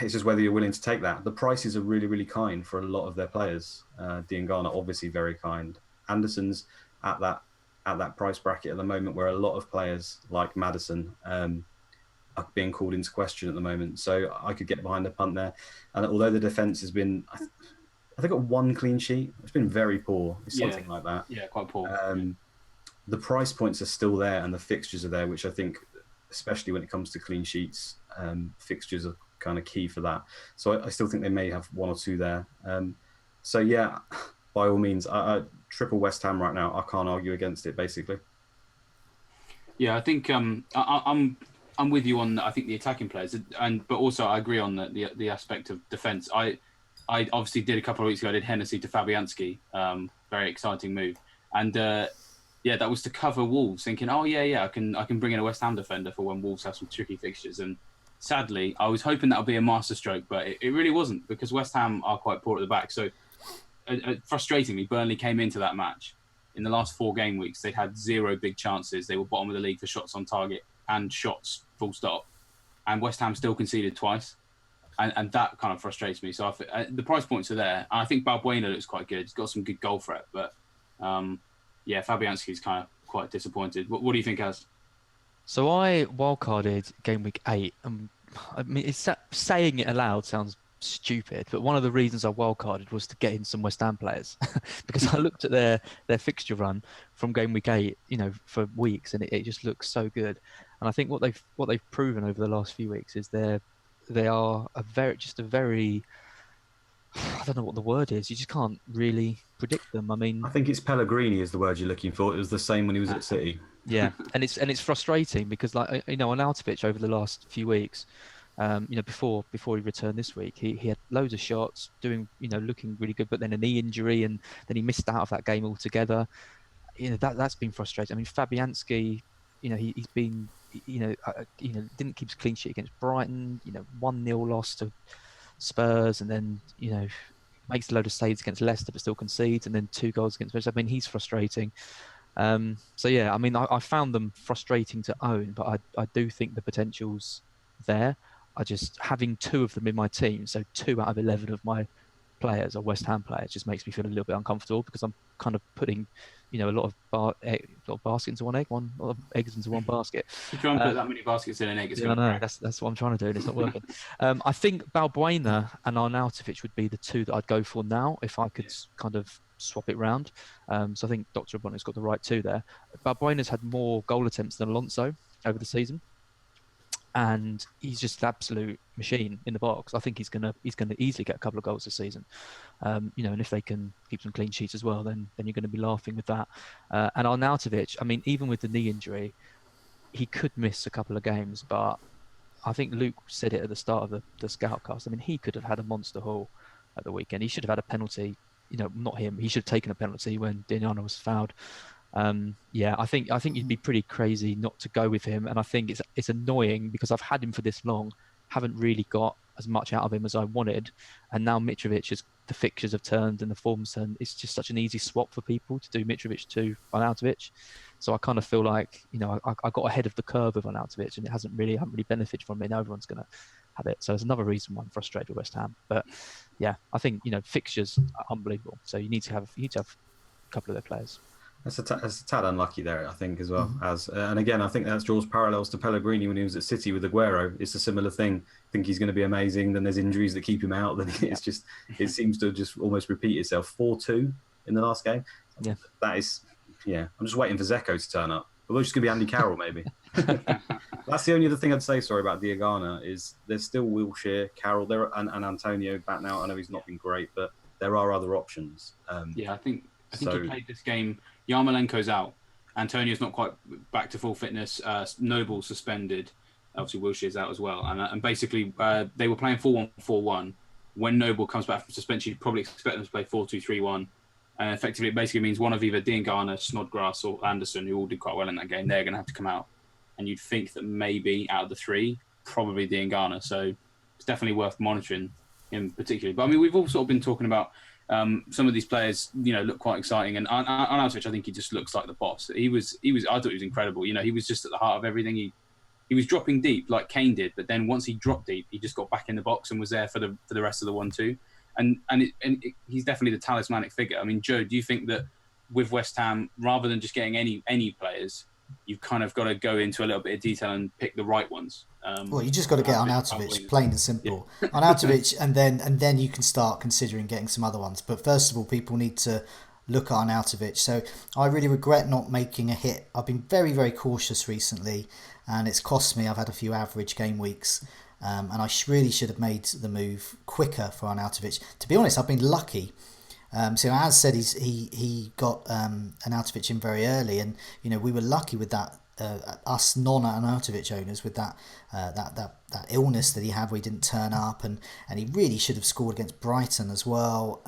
it's just whether you're willing to take that. The prices are really, really kind for a lot of their players. Diangana, obviously very kind. Anderson's at that price bracket at the moment where a lot of players like Maddison are being called into question at the moment. So I could get behind the punt there. And although the defence has been, I think, got one clean sheet. It's been very poor. It's something like that. Yeah, quite poor. The price points are still there and the fixtures are there, which I think, especially when it comes to clean sheets, fixtures are kind of key for that. So I still think they may have one or two there. So yeah, by all means, I triple West Ham right now. I can't argue against it, basically. Yeah, I think I'm with you on I think the attacking players, but also I agree on the aspect of defence. I obviously did a couple of weeks ago. I did Hennessy to Fabianski, very exciting move, and that was to cover Wolves. Thinking, I can bring in a West Ham defender for when Wolves have some tricky fixtures. And sadly, I was hoping that would be a masterstroke, but it really wasn't because West Ham are quite poor at the back. So frustratingly, Burnley came into that match. In the last 4 game weeks, they had 0 big chances. They were bottom of the league for shots on target and shots, full stop. And West Ham still conceded twice. And that kind of frustrates me. So the price points are there. And I think Balbuena looks quite good. He's got some good goal threat. But Fabianski's kind of quite disappointed. What do you think, Az? So I wildcarded game week 8. I mean, saying it aloud sounds stupid, but one of the reasons I wildcarded was to get in some West Ham players because I looked at their fixture run from game week 8, for weeks, and it just looks so good. And I think what they've proven over the last few weeks is they are a very I don't know what the word is. You just can't really predict them. I mean, I think it's Pellegrini is the word you're looking for. It was the same when he was at City. Yeah, and it's frustrating because Arnautovic over the last few weeks, before he returned this week, he had loads of shots, looking really good, but then a knee injury, and then he missed out of that game altogether. That's been frustrating. I mean, Fabianski, he's been, didn't keep his clean sheet against Brighton. 1-0 loss to Spurs, and then makes a load of saves against Leicester, but still concedes, and then 2 goals against Spurs. I mean, he's frustrating. So yeah, I mean, I found them frustrating to own, but I do think the potential's there. I just having 2 of them in my team, so 2 out of 11 of my players are West Ham players, just makes me feel a little bit uncomfortable because I'm kind of putting, a lot of baskets into one egg, a lot of eggs into one basket. You try and put that many baskets in an egg, it's I know that's what I'm trying to do, and it's not working. I think Balbuena and Arnautovic would be the 2 that I'd go for now if I could kind of swap it round. So I think Dr. Bonner's got the right 2 there. Balbuena's had more goal attempts than Alonso over the season, and he's just an absolute machine in the box. I think he's gonna easily get a couple of goals this season. And if they can keep some clean sheets as well, then you're going to be laughing with that. And Arnautovic, I mean, even with the knee injury, he could miss a couple of games, but I think Luke said it at the start of the Scoutcast. I mean, he could have had a monster haul at the weekend. He should have had a penalty. Not him. He should have taken a penalty when Diangana was fouled. I think you'd be pretty crazy not to go with him, and I think it's annoying because I've had him for this long, haven't really got as much out of him as I wanted, and now Mitrovic, the fixtures have turned and the form's turned. It's just such an easy swap for people to do Mitrovic to Arnautovic. So I kind of feel like I got ahead of the curve with Arnautovic, and I haven't really benefited from it. Now everyone's going to have it. So there's another reason why I'm frustrated with West Ham. But yeah, I think fixtures are unbelievable. So you need to have a couple of their players. That's a tad unlucky there, I think, as well. And again, I think that draws parallels to Pellegrini when he was at City with Aguero. It's a similar thing. I think he's going to be amazing. Then there's injuries that keep him out. Then it seems to just almost repeat itself. 4-2 in the last game. Yeah. That is, I'm just waiting for Zeko to turn up. Although it's going to be Andy Carroll, maybe. That's the only other thing I'd say, sorry, about Diagana is there's still Wilshere, Carroll, and Antonio back now. I know he's not been great, but there are other options. I think he played this game. Yarmolenko's out. Antonio's not quite back to full fitness. Noble suspended. Obviously, Wilshere's out as well. And basically, they were playing 4-1-4-1. When Noble comes back from suspension, you'd probably expect them to play 4-2-3-1. And effectively, it basically means one of either Diangana, Snodgrass, or Anderson, who all did quite well in that game, they're going to have to come out. And you'd think that maybe out of the three, probably Diangana. So it's definitely worth monitoring him particularly. But I mean, we've all sort of been talking about some of these players, look quite exciting. And Arnautovic, I think he just looks like the boss. I thought he was incredible. He was just at the heart of everything. He was dropping deep like Kane did, but then once he dropped deep, he just got back in the box and was there for the rest of the 1-2. And he's definitely the talismanic figure. I mean, Joe, do you think that with West Ham, rather than just getting any players, you've kind of got to go into a little bit of detail and pick the right ones? Well, you just got to get Arnautovic, plain and simple. Yeah. Arnautovic, and then you can start considering getting some other ones. But first of all, people need to look at Arnautovic. So I really regret not making a hit. I've been very, very cautious recently, and it's cost me. I've had a few average game weeks, and I really should have made the move quicker for Arnautovic. To be honest, I've been lucky. So as said, he got Arnautovic in very early, and we were lucky with that. Us non-Arnautovic owners with that illness that he had where he didn't turn up, and he really should have scored against Brighton as well.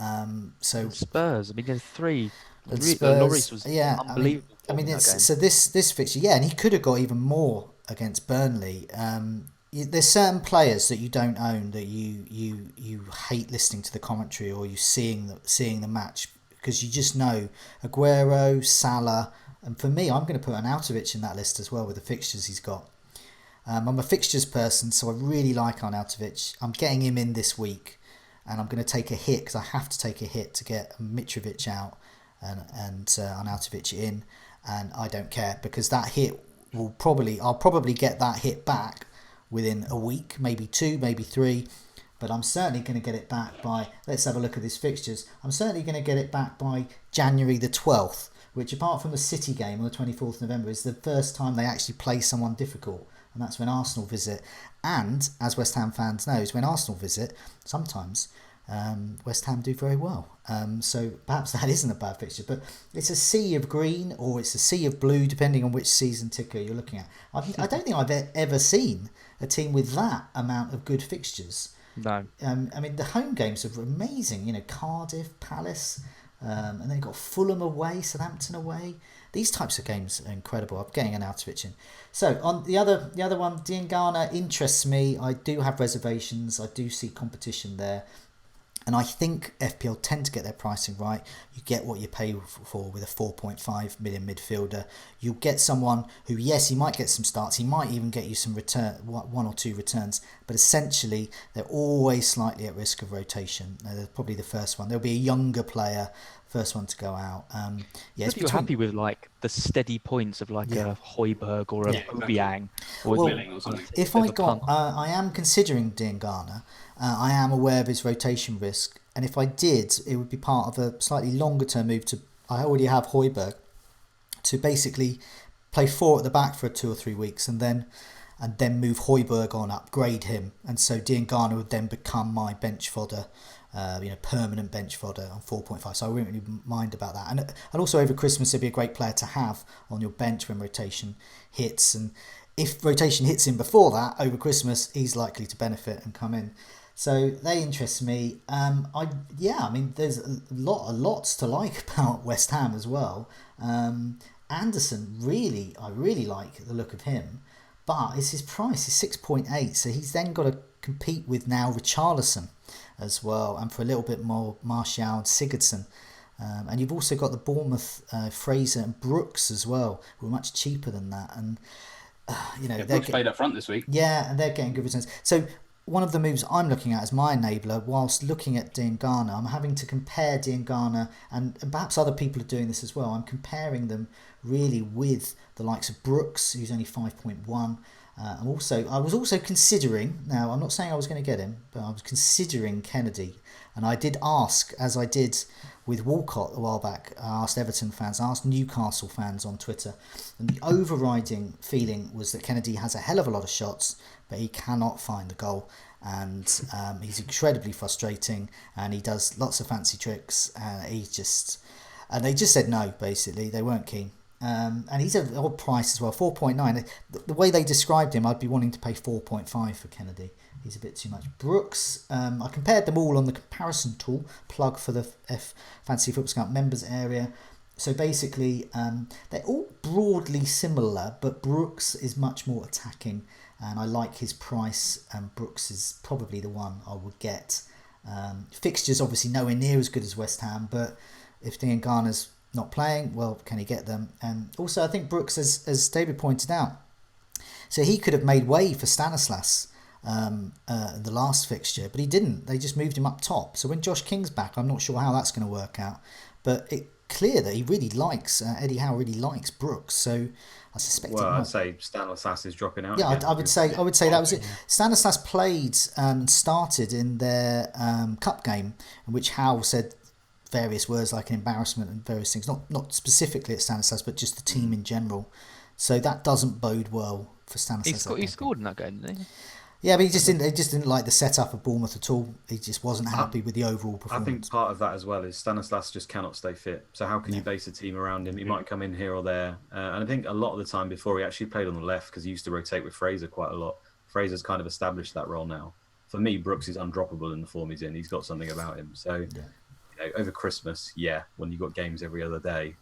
So Spurs, I mean, there's three. Spurs, Lloris was unbelievable. I mean it's, so this fixture, and he could have got even more against Burnley. There's certain players that you don't own that you hate listening to the commentary or you seeing the match, because you just know Aguero, Salah. And for me, I'm going to put Arnautovic in that list as well with the fixtures he's got. I'm a fixtures person, so I really like Arnautovic. I'm getting him in this week, and I'm going to take a hit because I have to take a hit to get Mitrovic out and Arnautovic in, and I don't care because that hit I'll probably get that hit back within a week, maybe 2, maybe 3. But I'm certainly going to get it back by, let's have a look at his fixtures. I'm certainly going to get it back by January the 12th. Which, apart from the City game on the 24th of November, is the first time they actually play someone difficult. And that's when Arsenal visit. And, as West Ham fans know, when Arsenal visit, sometimes West Ham do very well. So perhaps that isn't a bad fixture. But it's a sea of green or it's a sea of blue, depending on which season ticker you're looking at. I don't think I've ever seen a team with that amount of good fixtures. No. I mean, the home games are amazing. Cardiff, Palace... and then you've got Fulham away, Southampton away. These types of games are incredible. I'm getting an Arnautovic in. So on the other one, Diangana interests me. I do have reservations. I do see competition there. And I think FPL tend to get their pricing right. You get what you pay for with a 4.5 million midfielder. You'll get someone who, yes, he might get some starts. He might even get you some 1 or 2 returns. But essentially, they're always slightly at risk of rotation. They're probably the first one. There'll be a younger player, first one to go out. If you're happy with like the steady points of like a Hoiberg or a Obiang or something. If I am considering Diangana. I am aware of his rotation risk, and if I did, it would be part of a slightly longer term move to. I already have Hoiberg to basically play 4 at the back for 2 or 3 weeks, and then move Hoiberg on, upgrade him, and so Diangana would then become my bench fodder, permanent bench fodder on 4.5. So I wouldn't really mind about that, and also over Christmas it'd be a great player to have on your bench when rotation hits, and if rotation hits him before that over Christmas, he's likely to benefit and come in. So they interest me. There's lots to like about West Ham as well. Anderson, I really like the look of him, but it's his price is 6.8. So he's then got to compete with now Richarlison as well, and for a little bit more Martial and Sigurdsson. And you've also got the Bournemouth Fraser and Brooks as well, who are much cheaper than that. And Brooks played up front this week. Yeah, and they're getting good returns. So one of the moves I'm looking at as my enabler, whilst looking at Diangana, I'm having to compare Diangana, and perhaps other people are doing this as well. I'm comparing them really with the likes of Brooks, who's only 5.1. I was also considering, now I'm not saying I was going to get him, but I was considering Kennedy. And I did ask, as I did with Walcott a while back, I asked Everton fans, I asked Newcastle fans on Twitter, and the overriding feeling was that Kennedy has a hell of a lot of shots, but he cannot find the goal, and he's incredibly frustrating, and he does lots of fancy tricks, and they just said no, basically. They weren't keen. And he's an odd price as well, 4.9. The way they described him, I'd be wanting to pay 4.5 for Kennedy. He's a bit too much. Brooks, I compared them all on the comparison tool, plug for the Fantasy Football Scout members area. So basically, they're all broadly similar, but Brooks is much more attacking, and I like his price, and Brooks is probably the one I would get. Fixtures obviously nowhere near as good as West Ham, but if Diangana's not playing, well, can he get them? And also, I think Brooks, as David pointed out, so he could have made way for Stanislas the last fixture, but he didn't. They just moved him up top. So when Josh King's back, I'm not sure how that's going to work out, but it's clear that he really likes Eddie Howe really likes Brooks. So I suspect. Well, I'd say Stanislas is dropping out. Yeah, again. I would say that was it. Stanislas played and started in their cup game, in which Howe said various words like an embarrassment and various things, not specifically at Stanislas, but just the team in general. So that doesn't bode well for Stanislas. He scored in that game, didn't he? Yeah, but they just didn't like the setup of Bournemouth at all. He just wasn't happy with the overall performance. I think part of that as well is Stanislas just cannot stay fit. So how can you base a team around him? He might come in here or there. And I think a lot of the time before he actually played on the left, because he used to rotate with Fraser quite a lot. Fraser's kind of established that role now. For me, Brooks is undroppable in the form he's in. He's got something about him. So over Christmas, when you've got games every other day,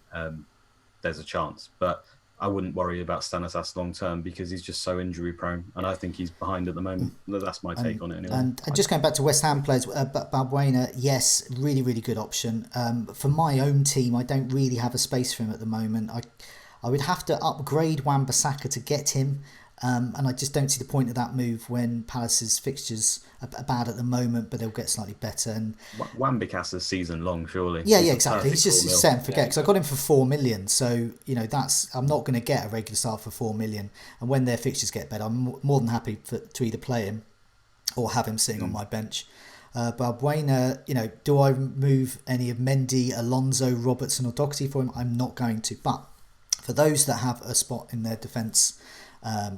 there's a chance. But I wouldn't worry about Stanislas long term because he's just so injury prone, and I think he's behind at the moment. That's my take on it anyway. And just going back to West Ham players, Balbuena, yes, really, really good option. For my own team, I don't really have a space for him at the moment. I would have to upgrade Wan-Bissaka to get him. And I just don't see the point of that move when Palace's fixtures are bad at the moment, but they'll get slightly better. And Wan-Bissaka's season long, surely. Yeah, exactly. He's just set and forget, because I got him for 4 million. So I'm not going to get a regular start for 4 million. And when their fixtures get better, I'm more than happy to either play him or have him sitting on my bench. Balbuena, do I move any of Mendy, Alonso, Robertson, or Doherty for him? I'm not going to. But for those that have a spot in their defence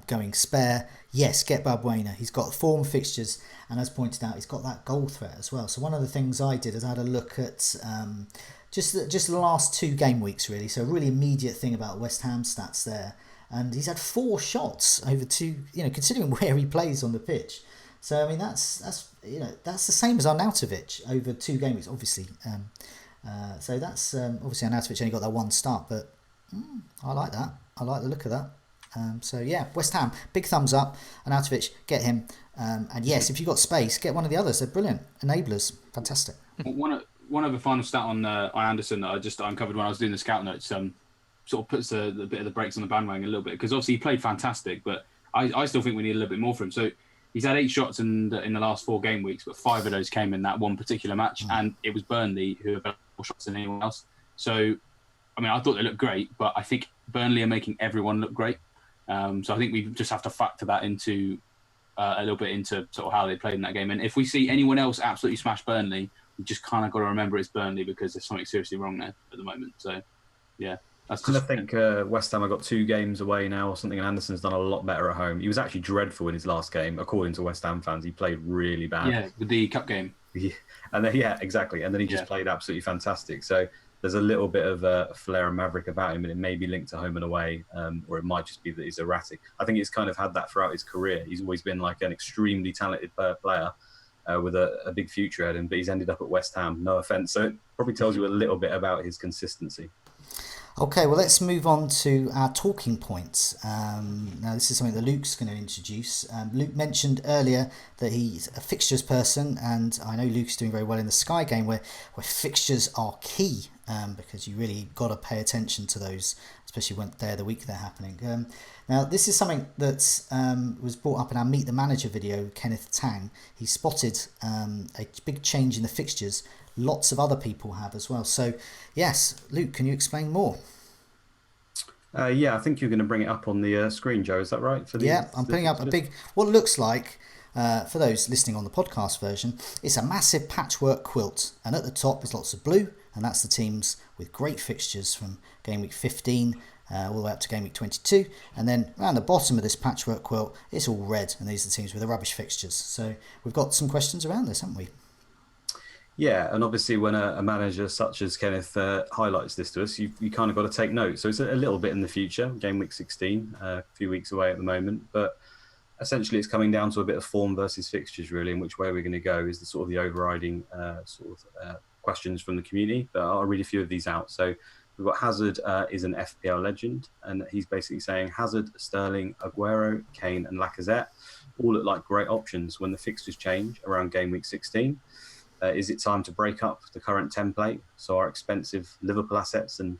going spare, yes, get Balbuena. He's got form fixtures, and as pointed out, he's got that goal threat as well. So one of the things I did is I had a look at just the last 2 game weeks, really. So a really immediate thing about West Ham stats there, and he's had 4 shots over 2. Considering where he plays on the pitch. So I mean that's the same as Arnautovic over 2 game weeks, obviously. So that's obviously Arnautovic only got that 1 start, but I like that. I like the look of that. So yeah, West Ham, big thumbs up. Arnautovic, get him. And yes, if you've got space, get one of the others. They're brilliant enablers, fantastic. One other final stat on Anderson that I just uncovered when I was doing the scout notes. Sort of puts the bit of the brakes on the bandwagon a little bit, because obviously he played fantastic, but I still think we need a little bit more from him. So he's had 8 shots in the last 4 game weeks, but 5 of those came in that one particular match, and it was Burnley who have had more shots than anyone else. So I mean, I thought they looked great, but I think Burnley are making everyone look great. So I think we just have to factor that into a little bit into sort of how they played in that game. And if we see anyone else absolutely smash Burnley, we just kind of got to remember it's Burnley, because there's something seriously wrong there at the moment. So, yeah. I think West Ham have got 2 games away now or something, and Anderson's done a lot better at home. He was actually dreadful in his last game, according to West Ham fans. He played really bad. Yeah, with the cup game. Yeah, and then, exactly. And then he just played absolutely fantastic. So there's a little bit of a flair and maverick about him, and it may be linked to home and away, or it might just be that he's erratic. I think he's kind of had that throughout his career. He's always been like an extremely talented player with a big future ahead of him, but he's ended up at West Ham, no offence. So it probably tells you a little bit about his consistency. Okay, well, let's move on to our talking points. Now, this is something that Luke's going to introduce. Luke mentioned earlier that he's a fixtures person, and I know Luke's doing very well in the Sky game where fixtures are key, because you really got to pay attention to those especially when they're the week they're happening. Now, this is something that was brought up in our Meet the Manager video, Kenneth Tang. He spotted a big change in the fixtures. Lots of other people have as well. So, yes, Luke, can you explain more? Yeah, I think you're going to bring it up on the screen, Joe. Is that right? I'm putting up a big, what looks like, for those listening on the podcast version, it's a massive patchwork quilt. And at the top is lots of blue, and that's the teams with great fixtures from game week 15 all the way up to game week 22. And then around the bottom of this patchwork quilt, it's all red, and these are the teams with the rubbish fixtures. So we've got some questions around this, haven't we? Yeah, and obviously when a manager such as Kenneth highlights this to us, you kind of got to take note. So it's a little bit in the future, game week 16, a few weeks away at the moment. But essentially it's coming down to a bit of form versus fixtures, really, and which way we're going to go is the sort of the overriding questions from the community. But I'll read a few of these out. So we've got Hazard is an FPL legend, and he's basically saying Hazard, Sterling, Aguero, Kane and Lacazette all look like great options when the fixtures change around game week 16. Is it time to break up the current template? So our expensive Liverpool assets, and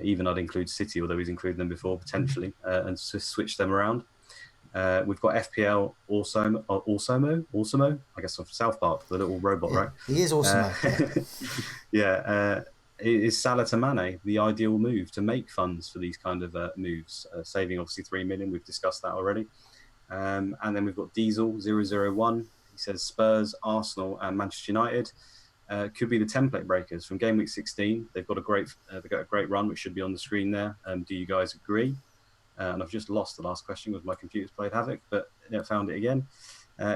even I'd include City, although he's included them before potentially, and switch them around. We've got FPL Orsomo, I guess of South Park, the little robot, yeah, right? He is Orsomo. Is Salah to Mane the ideal move to make funds for these kind of moves? Saving obviously 3 million, we've discussed that already. And then we've got Diesel 001. He says Spurs, Arsenal, and Manchester United could be the template breakers from game week 16. They've got a great run, which should be on the screen there. Do you guys agree? And I've just lost the last question because my computer's played havoc, but found it again.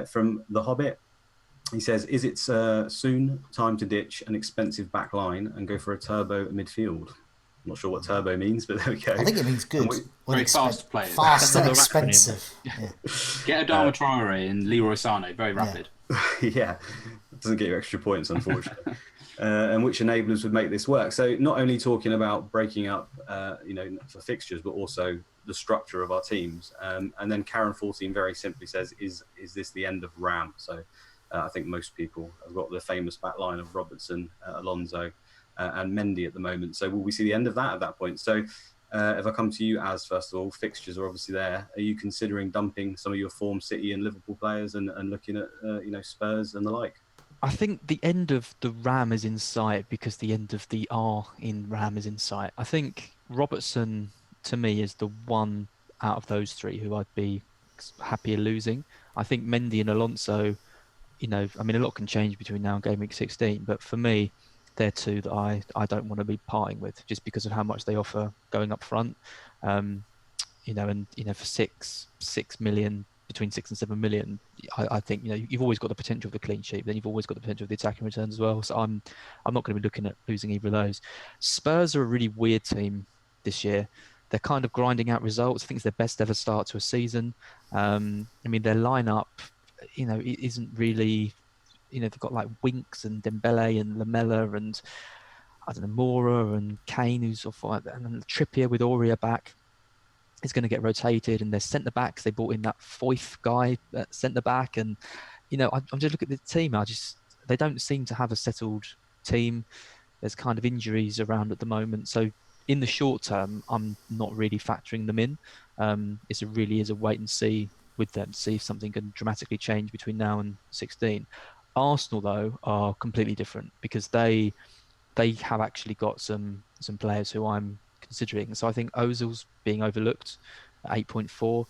From The Hobbit, he says, is it soon time to ditch an expensive back line and go for a turbo midfield? I'm not sure what turbo means, but there we go. I think it means good. Very fast players. Fast and expensive. Yeah. Get Adama Traore and Leroy Sane, very rapid. Yeah, it doesn't get you extra points, unfortunately. And which enablers would make this work? So not only talking about breaking up, for fixtures, but also the structure of our teams. And then Karen 14 very simply says, is this the end of RAM? So I think most people have got the famous back line of Robertson, Alonso, and Mendy at the moment. So will we see the end of that at that point? So if I come to you, as first of all, fixtures are obviously there. Are you considering dumping some of your form City and Liverpool players and looking at Spurs and the like? I think the end of the RAM is in sight because the end of the R in RAM is in sight. I think Robertson, to me, is the one out of those three who I'd be happier losing. I think Mendy and Alonso, a lot can change between now and game week 16, but for me, they're two that I don't want to be parting with just because of how much they offer going up front. For 6 million, between 6 and 7 million, I think you've always got the potential of the clean sheet, then you've always got the potential of the attacking returns as well. So I'm not going to be looking at losing either of those. Spurs are a really weird team this year. They're kind of grinding out results. I think it's their best ever start to a season. Their lineup, it isn't really. They've got like Winks and Dembele and Lamella and Mora and Kane, who's and then Trippier with Aurea back is going to get rotated, and their centre backs, they brought in that Foyth guy at centre back, and I'm just looking at the team. They don't seem to have a settled team. There's kind of injuries around at the moment, so in the short term, I'm not really factoring them in. It really is a wait and see with them, see if something can dramatically change between now and 16. Arsenal, though, are completely different because they have actually got some players who I'm considering. So I think Ozil's being overlooked at 8.4,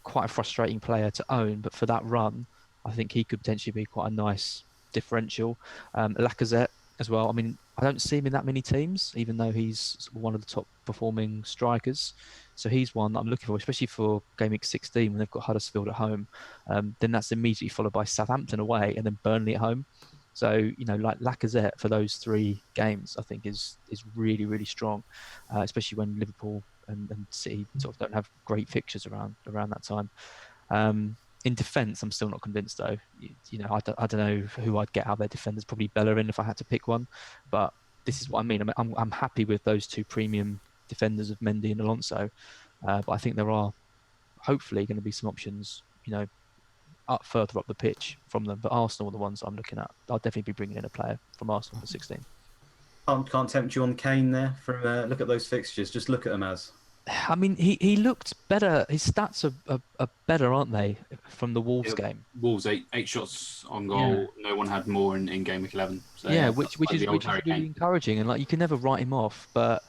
quite a frustrating player to own, but for that run, I think he could potentially be quite a nice differential. Lacazette as well. I don't see him in that many teams, even though he's one of the top performing strikers. So he's one that I'm looking for, especially for game week 16 when they've got Huddersfield at home. Then that's immediately followed by Southampton away and then Burnley at home. So, like Lacazette for those 3 games, I think is really, really strong, especially when Liverpool and City sort of don't have great fixtures around that time. In defence, I'm still not convinced though. I don't know who I'd get out of their defenders. Probably Bellerin if I had to pick one. But this is what I mean. I'm happy with those 2 premium defenders of Mendy and Alonso. But I think there are hopefully going to be some options, further up the pitch from them. But Arsenal are the ones I'm looking at. I'll definitely be bringing in a player from Arsenal for 16. Can't tempt you on Kane there. From look at those fixtures. Just look at them as. I mean, he looked better. His stats are better, aren't they, from the Wolves Yeah, game? Wolves eight shots on Yeah. goal. No one had more in game week 11. So Yeah, that's which like is the old Harry really Kane. encouraging, and like you can never write him off. But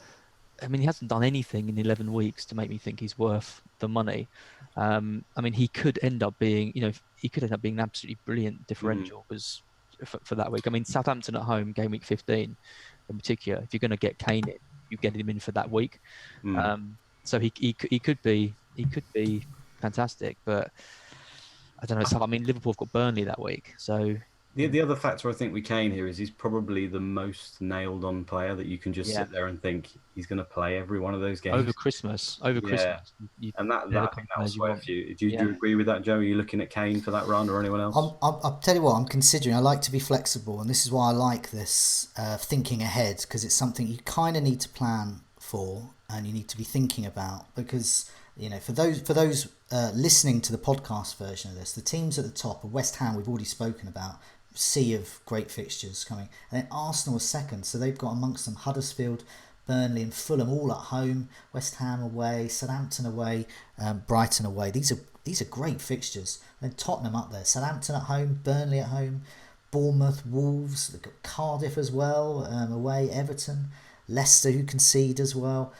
I mean, he hasn't done anything in 11 weeks to make me think he's worth the money. I mean, he could end up being, he could end up being an absolutely brilliant differential because for that week. I mean, Southampton at home, game week 15, in particular. If you're going to get Kane in, you get him in for that week. So he could be fantastic, but I don't know. I mean, Liverpool have got Burnley that week, so The other factor I think with Kane here is he's probably the most nailed on player that you can just yeah. sit there and think he's going to play every one of those games. Over Christmas, Yeah. you, And that I think that'll swear for you. Do you agree with that, Joe? Are you looking at Kane for that run or anyone else? I'll tell you what, I'm considering. I like to be flexible, and this is why I like this thinking ahead, because it's something you kind of need to plan for and you need to be thinking about, because for those listening to the podcast version of this, the teams at the top are West Ham. We've already spoken about. Sea of great fixtures coming, and then Arsenal is second, so they've got amongst them Huddersfield, Burnley and Fulham all at home, West Ham away, Southampton away, Brighton away. These are great fixtures. Then Tottenham up there, Southampton at home, Burnley at home, Bournemouth, Wolves, they've got Cardiff as well, away, Everton, Leicester who concede as well.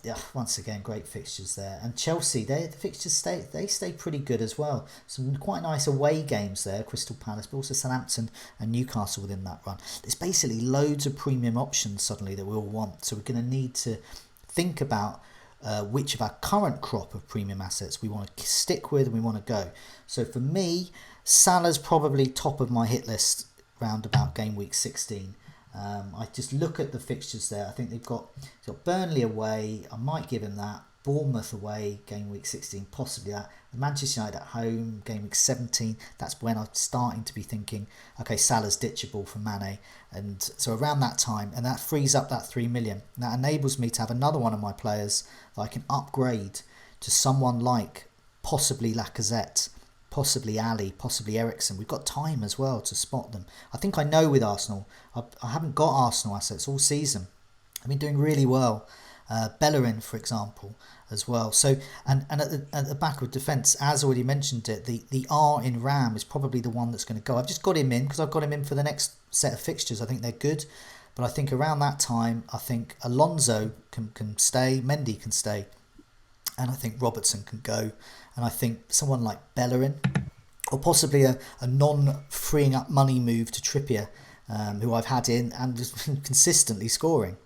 Yeah, once again, great fixtures there. And Chelsea, the fixtures stay pretty good as well. Some quite nice away games there, Crystal Palace, but also Southampton and Newcastle within that run. There's basically loads of premium options suddenly that we all want. So we're going to need to think about which of our current crop of premium assets we want to stick with and we want to go. So for me, Salah's probably top of my hit list round about game week 16. I just look at the fixtures there. I think they've got Burnley away. I might give him that. Bournemouth away, game week 16, possibly that. Manchester United at home, game week 17. That's when I'm starting to be thinking, okay, Salah's ditchable for Mane. And so around that time, and that frees up that 3 million. That enables me to have another one of my players that I can upgrade to someone like possibly Lacazette, possibly Ali, possibly Eriksen. We've got time as well to spot them. I think I know with Arsenal. I haven't got Arsenal assets all season. I've been doing really well. Bellerin, for example, as well. So and at the back of defence, as already mentioned it, the R in Ram is probably the one that's going to go. I've just got him in because I've got him in for the next set of fixtures. I think they're good. But I think around that time, I think Alonso can stay, Mendy can stay, and I think Robertson can go. And I think someone like Bellerin, or possibly a non-freeing up money move to Trippier, who I've had in and just been consistently scoring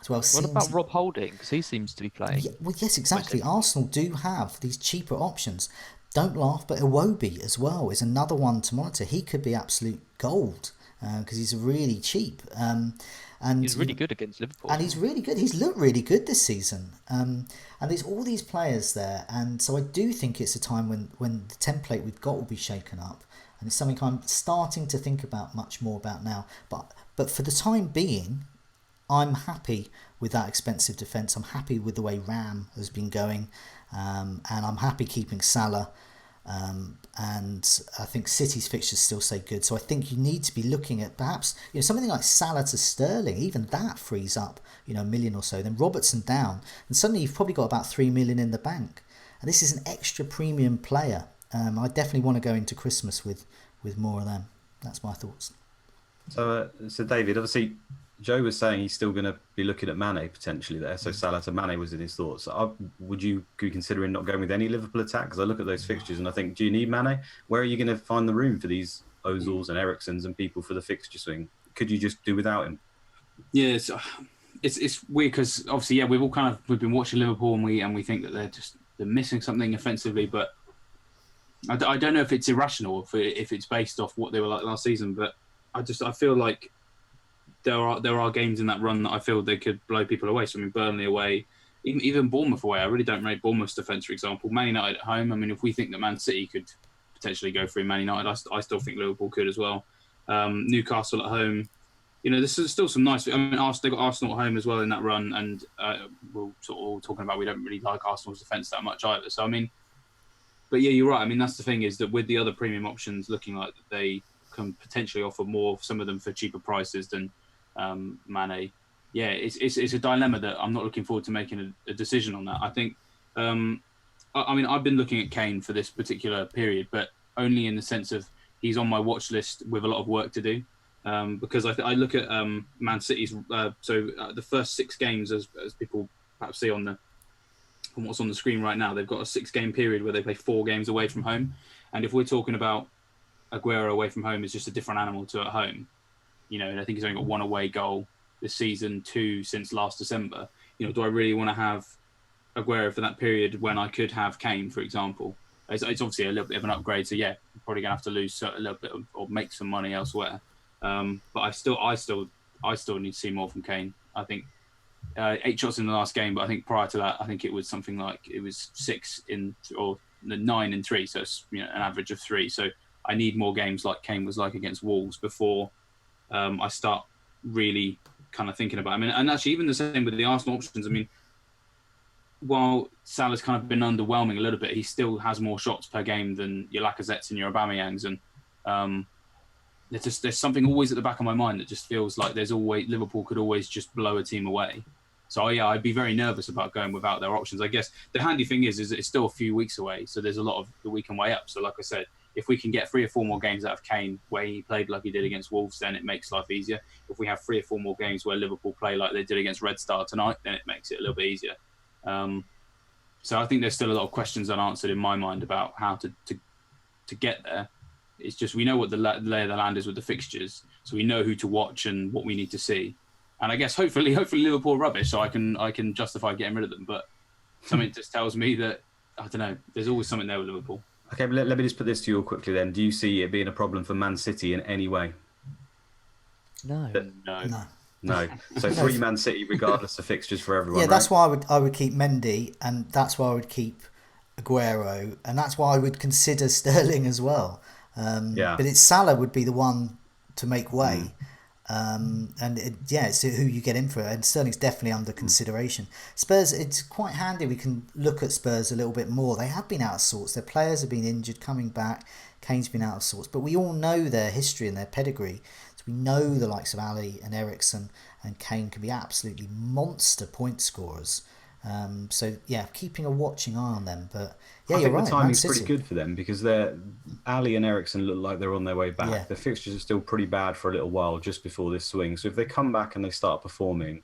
as well. What about Rob Holding? Because he seems to be playing. Yeah, well, yes, exactly. Arsenal do have these cheaper options. Don't laugh, but Iwobi as well is another one to monitor. He could be absolute gold because he's really cheap. And he's really good against Liverpool. And he's really good. He's looked really good this season. And there's all these players there. And so I do think it's a time when the template we've got will be shaken up. And it's something I'm starting to think about much more about now. But for the time being, I'm happy with that expensive defence. I'm happy with the way Ram has been going. And I'm happy keeping Salah. And I think City's fixtures still stay good. So I think you need to be looking at perhaps something like Salah to Sterling. Even that frees up $1 million or so. Then Robertson down, and suddenly you've probably got about 3 million in the bank. And this is an extra premium player. I definitely want to go into Christmas with more of them. That's my thoughts. So David, obviously Joe was saying he's still going to be looking at Mane potentially there. So Salah to Mane was in his thoughts. Would you be considering not going with any Liverpool attack? Because I look at those fixtures and I think, do you need Mane? Where are you going to find the room for these Ozils and Eriksens and people for the fixture swing? Could you just do without him? Yeah, it's weird because obviously, yeah, we've been watching Liverpool and we think that they're missing something offensively, but I don't know if it's irrational, if it's based off what they were like last season, but I feel like there are games in that run that I feel they could blow people away. So I mean, Burnley away, even Bournemouth away. I really don't rate Bournemouth's defence, for example. Man United at home. I mean, if we think that Man City could potentially go through Man United, I still think Liverpool could as well. Newcastle at home. This is still some nice. I mean, they got Arsenal at home as well in that run, and we're sort of all talking about we don't really like Arsenal's defence that much either. So I mean, but yeah, you're right. I mean, that's the thing is that with the other premium options looking like they can potentially offer more, some of them for cheaper prices than Mane. yeah, it's a dilemma that I'm not looking forward to making a decision on that. I think, I mean, I've been looking at Kane for this particular period, but only in the sense of he's on my watch list with a lot of work to do. Because I look at Man City's, the first 6 games, as people perhaps see on what's on the screen right now, they've got a 6-game period where they play 4 games away from home. And if we're talking about Aguero away from home is just a different animal to at home, and I think he's only got 1 away goal this season, 2 since last December. Do I really want to have Aguero for that period when I could have Kane, for example? It's obviously a little bit of an upgrade, so yeah, I'm probably gonna have to lose a little bit or make some money elsewhere. But I still need to see more from Kane. I think 8 shots in the last game, but I think prior to that, I think it was something like 6 or 9 in 3, so it's an average of 3. So I need more games like Kane was like against Wolves before I start really kind of thinking about him. And actually, even the same with the Arsenal options. I mean, while Salah's kind of been underwhelming a little bit, he still has more shots per game than your Lacazettes and your Aubameyangs, and there's something always at the back of my mind that just feels like Liverpool could always just blow a team away. So yeah, I'd be very nervous about going without their options. I guess the handy thing is it's still a few weeks away, so there's a lot of the week and way up. So like I said, if we can get 3 or 4 more games out of Kane where he played like he did against Wolves, then it makes life easier. If we have 3 or 4 more games where Liverpool play like they did against Red Star tonight, then it makes it a little bit easier. So I think there's still a lot of questions unanswered in my mind about how to get there. It's just we know what the lay of the land is with the fixtures, so we know who to watch and what we need to see. And I guess hopefully Liverpool are rubbish, so I can justify getting rid of them. But something just tells me that I don't know. There's always something there with Liverpool. Okay, but let me just put this to you all quickly then. Do you see it being a problem for Man City in any way? No. No. So 3 Man City, regardless of fixtures for everyone. Yeah, right? that's why I would keep Mendy, and that's why I would keep Aguero, and that's why I would consider Sterling as well. But it's Salah would be the one to make way. It's who you get in for it, and Sterling's definitely under consideration. Spurs, it's quite handy. We can look at Spurs a little bit more. They have been out of sorts. Their players have been injured, coming back. Kane's been out of sorts, but we all know their history and their pedigree. So we know the likes of Ali and Eriksen and Kane can be absolutely monster point scorers. So yeah, keeping a watching eye on them. But yeah, you're right. The timing's pretty good for them because Ali and Eriksen look like they're on their way back. Yeah. The fixtures are still pretty bad for a little while just before this swing. So if they come back and they start performing,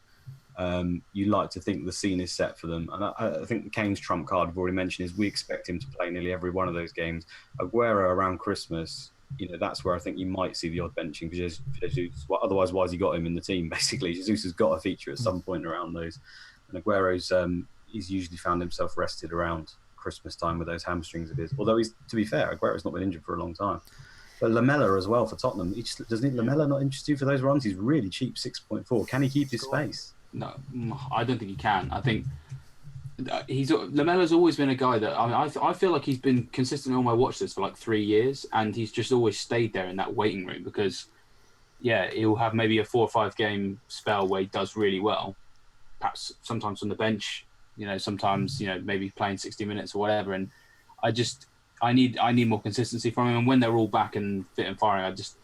you like to think the scene is set for them. And I think Kane's trump card I've already mentioned is we expect him to play nearly every one of those games. Aguero around Christmas, that's where I think you might see the odd benching for Jesus. Otherwise, why has he got him in the team? Basically, Jesus has got a feature at some point around those. And Aguero's he's usually found himself rested around Christmas time with those hamstrings of his. Although to be fair, Aguero's not been injured for a long time. But Lamella as well for Tottenham. Lamella not interest you for those runs? He's really cheap, 6.4. Can he keep his space? No, I don't think he can. I think Lamella's always been a guy that I feel like he's been consistently on my watch list for like 3 years, and he's just always stayed there in that waiting room because, yeah, he'll have maybe a 4 or 5 game spell where he does really well. Perhaps sometimes on the bench, sometimes maybe playing 60 minutes or whatever. And I need more consistency from him. And when they're all back and fit and firing, I just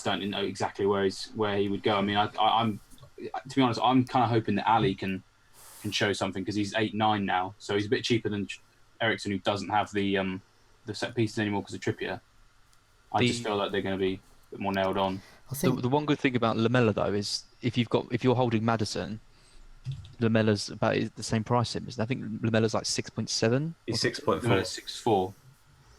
don't know exactly where he would go. I mean, I'm to be honest, I'm kind of hoping that Ali can show something because he's 8-9 now, so he's a bit cheaper than Eriksen, who doesn't have the set pieces anymore because of Trippier. I just feel like they're going to be a bit more nailed on. I think the one good thing about Lamella though is if you're holding Maddison, Lamella's about the same price as him. I think Lamella's like 6.7. He's 6.4. Lamella's 6.4.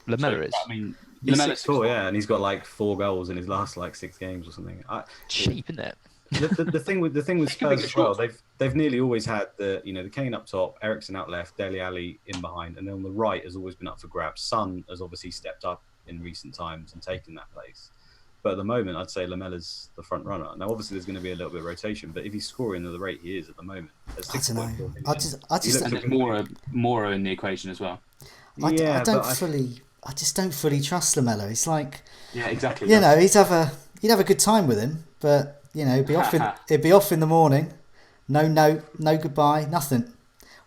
Lamella is. I mean, he's 6.4, yeah, and he's got like 4 goals in his last like 6 games or something. Cheap, isn't it? The thing with Spurs as well, they've nearly always had the Kane up top, Eriksen out left, Dele Alli in behind, and then on the right has always been up for grabs. Son has obviously stepped up in recent times and taken that place. But at the moment, I'd say Lamella's the front runner. Now, obviously, there's going to be a little bit of rotation, but if he's scoring at the rate he is at the moment, I don't know. I just and there's Moro in the equation as well. I just don't fully trust Lamella. It's like, yeah, exactly. You'd have a good time with him, but it'd be off in the morning. No goodbye, nothing.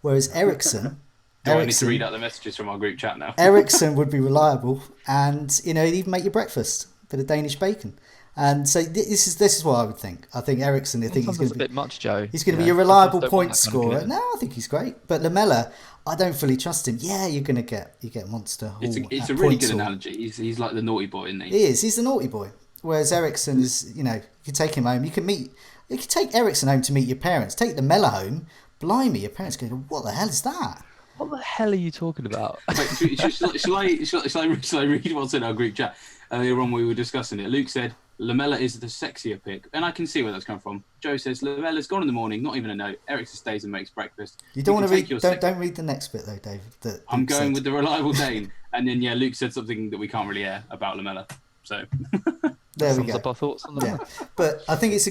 Whereas Eriksen. I need to read out the messages from our group chat now. Eriksen would be reliable, and he'd even make you breakfast. Bit of Danish bacon. And so this is what I would think. I think Eriksen. I think he's going to be a bit much, Joe. He's going to be a reliable point scorer. No, I think he's great. But Lamella, I don't fully trust him. Yeah, you're going to get monster. It's a really good analogy. He's like the naughty boy, isn't he? He is. He's the naughty boy. Whereas Eriksen is, you can take him home. You can take Eriksen home to meet your parents. Take Lamella home. Blimey, your parents go, what the hell is that? What the hell are you talking about? Wait, shall I read what's in our group chat? Earlier on, we were discussing it. Luke said, Lamella is the sexier pick. And I can see where that's come from. Joe says, Lamella's gone in the morning, not even a note. Eriksen stays and makes breakfast. You don't want to read, don't read the next bit though, David. I'm going with the reliable Dane. And then, Luke said something that we can't really air about Lamella. So... There we go. Up our thoughts on that. Yeah. But I think it's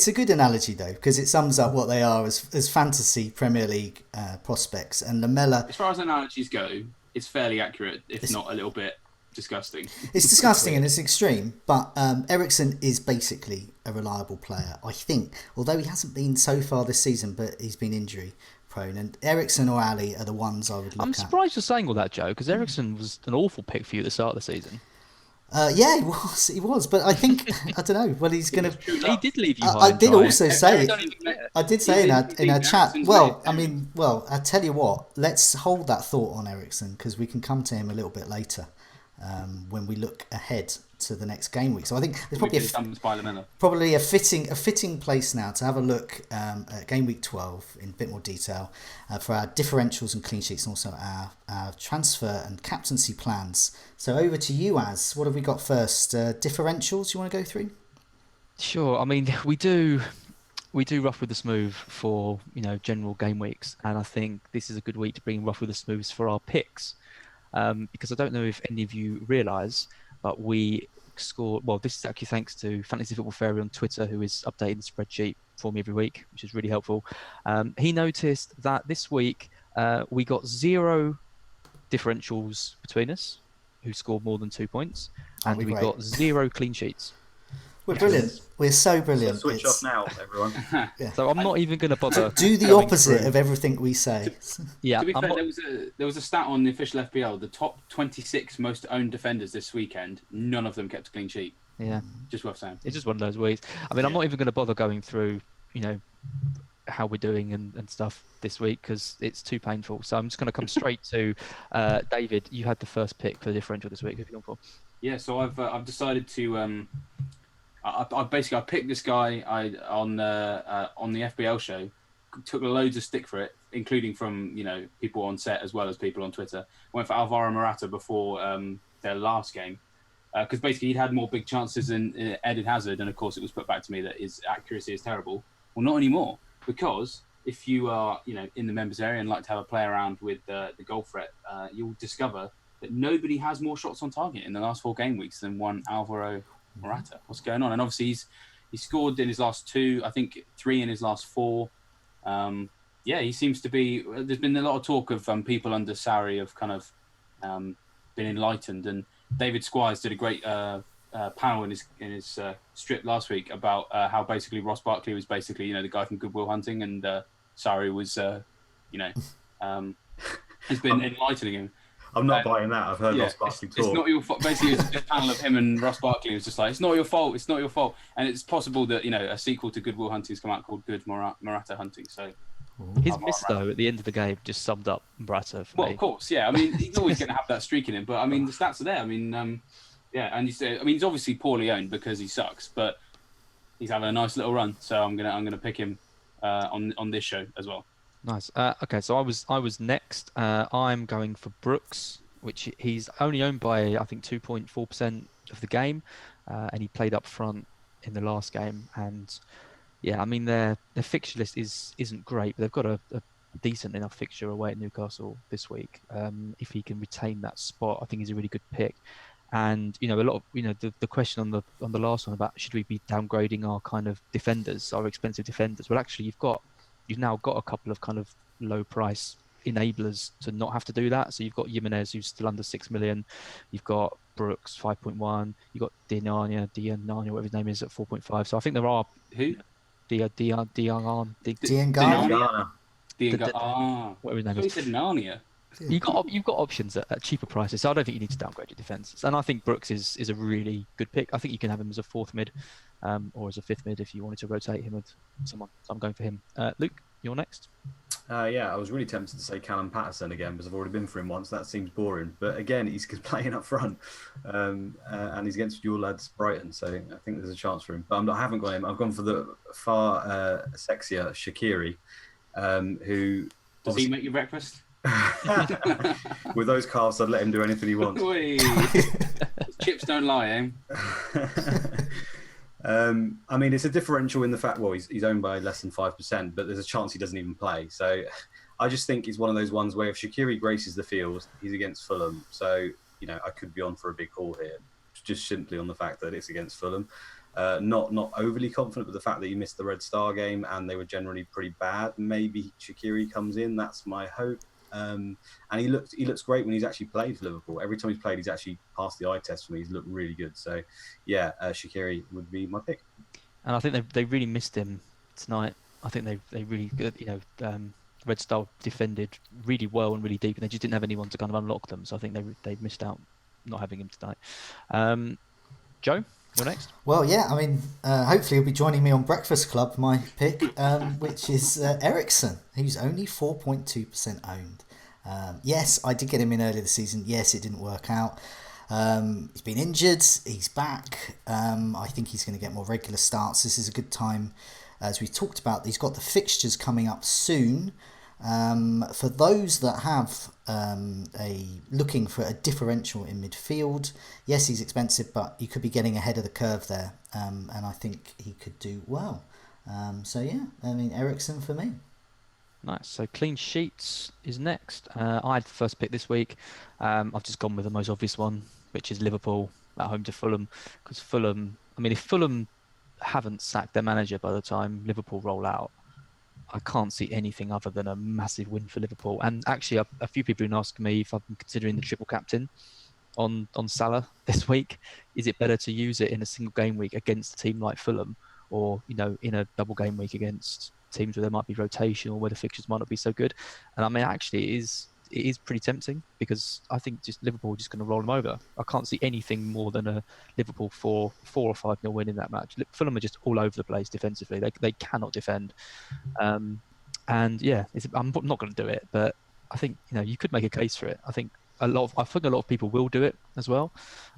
a good analogy though, because it sums up what they are as fantasy Premier League prospects. And Lamella, as far as analogies go, it's fairly accurate, if not a little bit disgusting. It's disgusting and it's extreme. But Eriksen is basically a reliable player, I think. Although he hasn't been so far this season, but he's been injury prone. And Eriksen or Ali are the ones I would look at. I'm surprised you're saying all that, Joe, because Eriksen was an awful pick for you at the start of the season. Yeah, he was, but I think I don't know. Well, he's going to. He did leave you. I did also say. I did say in our chat. Well, I tell you what. Let's hold that thought on Eriksen because we can come to him a little bit later when we look ahead to the next game week. So I think there's probably a fitting place now to have a look at game week 12 in a bit more detail for our differentials and clean sheets and also our transfer and captaincy plans. So over to you, Az. What have we got first? Differentials you want to go through? Sure. I mean, we do rough with the smooth for general game weeks, and I think this is a good week to bring rough with the smooths for our picks because I don't know if any of you realise, but we scored. Well, this is actually thanks to Fantasy Football Fairy on Twitter, who is updating the spreadsheet for me every week, which is really helpful. He noticed that this week we got 0 differentials between us who scored more than 2 points, and we got 0 clean sheets. We're brilliant. We're so brilliant. So switch off now, everyone. Yeah. So I'm not even going to bother. Do the opposite of everything we say. Yeah. To be fair, there was a stat on the official FPL. The top 26 most owned defenders this weekend, none of them kept a clean sheet. Yeah. Just worth saying. It's just one of those weeks. I mean, I'm not even going to bother going through, how we're doing and stuff this week because it's too painful. So I'm just going to come straight to David. You had the first pick for the differential this week. Who have you gone for? Yeah, so I've decided to I picked this guy on the FBL show, took loads of stick for it, including from people on set as well as people on Twitter. Went for Alvaro Morata before their last game because basically he'd had more big chances than Eden Hazard, and of course it was put back to me that his accuracy is terrible. Well, not anymore, because if you are in the members area and like to have a play around with the goal threat, you'll discover that nobody has more shots on target in the last 4 game weeks than one Alvaro Morata. What's going on? And obviously he scored in his last 2, I think 3 in his last 4. He seems to be. There's been a lot of talk of people under Sarri have kind of been enlightened, and David Squires did a great panel in his strip last week about how basically Ross Barkley was basically the guy from Good Will Hunting, and Sarri was has been enlightening him. I'm not buying that. I've heard Ross Barkley talk. It's not your fault. Basically, it's a panel of him and Ross Barkley was just like, it's not your fault. It's not your fault. And it's possible that a sequel to Good Will Hunting has come out called Good Morata Hunting. So his miss though at the end of the game just summed up Morata for me. Well, of course, yeah. I mean, he's always going to have that streak in him, but I mean, the stats are there. I mean, and he's obviously poorly owned because he sucks, but he's having a nice little run. So I'm gonna pick him on this show as well. Nice. Okay, so I was next. I'm going for Brooks, which he's only owned by I think 2.4% of the game, and he played up front in the last game. And yeah, I mean their fixture list isn't great, but they've got a decent enough fixture away at Newcastle this week. If he can retain that spot, I think he's a really good pick. And a lot of the question on the last one about should we be downgrading our kind of defenders, our expensive defenders? Well, actually, you've now got a couple of kind of low price enablers to not have to do that. So you've got Jimenez, who's still under 6 million. You've got Brooks 5.1. You've got Dianania, whatever his name is, at 4.5. So I think there are who Diangana. Whatever his name is. He said Narnia. You've got options at cheaper prices, so I don't think you need to downgrade your defence. And I think Brooks is a really good pick. I think you can have him as a fourth mid, or as a fifth mid if you wanted to rotate him with someone. So I'm going for him. Luke, you're next. Yeah, I was really tempted to say Callum Patterson again because I've already been for him once. That seems boring, but again, he's playing up front, and he's against your lads Brighton, so I think there's a chance for him. But I haven't got him. I've gone for the far sexier Shaqiri, who does he make your breakfast? With those calves, I'd let him do anything he wants. Chips don't lie, eh? I mean, it's a differential in the fact, well, he's owned by less than 5%, but there's a chance he doesn't even play. So I just think it's one of those ones where if Shaqiri graces the field, he's against Fulham. So, I could be on for a big call here, just simply on the fact that it's against Fulham. Not overly confident with the fact that he missed the Red Star game and they were generally pretty bad. Maybe Shaqiri comes in, that's my hope. And he looks great when he's actually played for Liverpool. Every time he's played, he's actually passed the eye test for me. He's looked really good. So, yeah, Shaqiri would be my pick. And I think they really missed him tonight. I think they really good. Red Star defended really well and really deep, and they just didn't have anyone to kind of unlock them. So I think they missed out not having him tonight. Joe, you're next. Well, yeah, I mean, hopefully he'll be joining me on Breakfast Club, my pick, which is Eriksen, who's only 4.2% owned. Yes, I did get him in earlier this season. Yes, it didn't work out. He's been injured. He's back. I think he's going to get more regular starts. This is a good time, as we talked about. He's got the fixtures coming up soon. For those that have looking for a differential in midfield, yes, he's expensive, but you could be getting ahead of the curve there, and I think he could do well. So yeah, I mean, Eriksen for me. Nice. So clean sheets is next. I had the first pick this week. I've just gone with the most obvious one, which is Liverpool at home to Fulham, because Fulham. I mean, if Fulham haven't sacked their manager by the time Liverpool roll out, I can't see anything other than a massive win for Liverpool. And actually, a few people have been asking me if I've been considering the triple captain on Salah this week. Is it better to use it in a single game week against a team like Fulham, or in a double game week against teams where there might be rotation or where the fixtures might not be so good? And I mean, actually, it is pretty tempting, because I think just Liverpool are just going to roll them over. I can't see anything more than a Liverpool 4 or 5-0 win in that match. Fulham are just all over the place defensively. They cannot defend. And yeah, I'm not going to do it, but I think you could make a case for it. I think a lot of people will do it as well.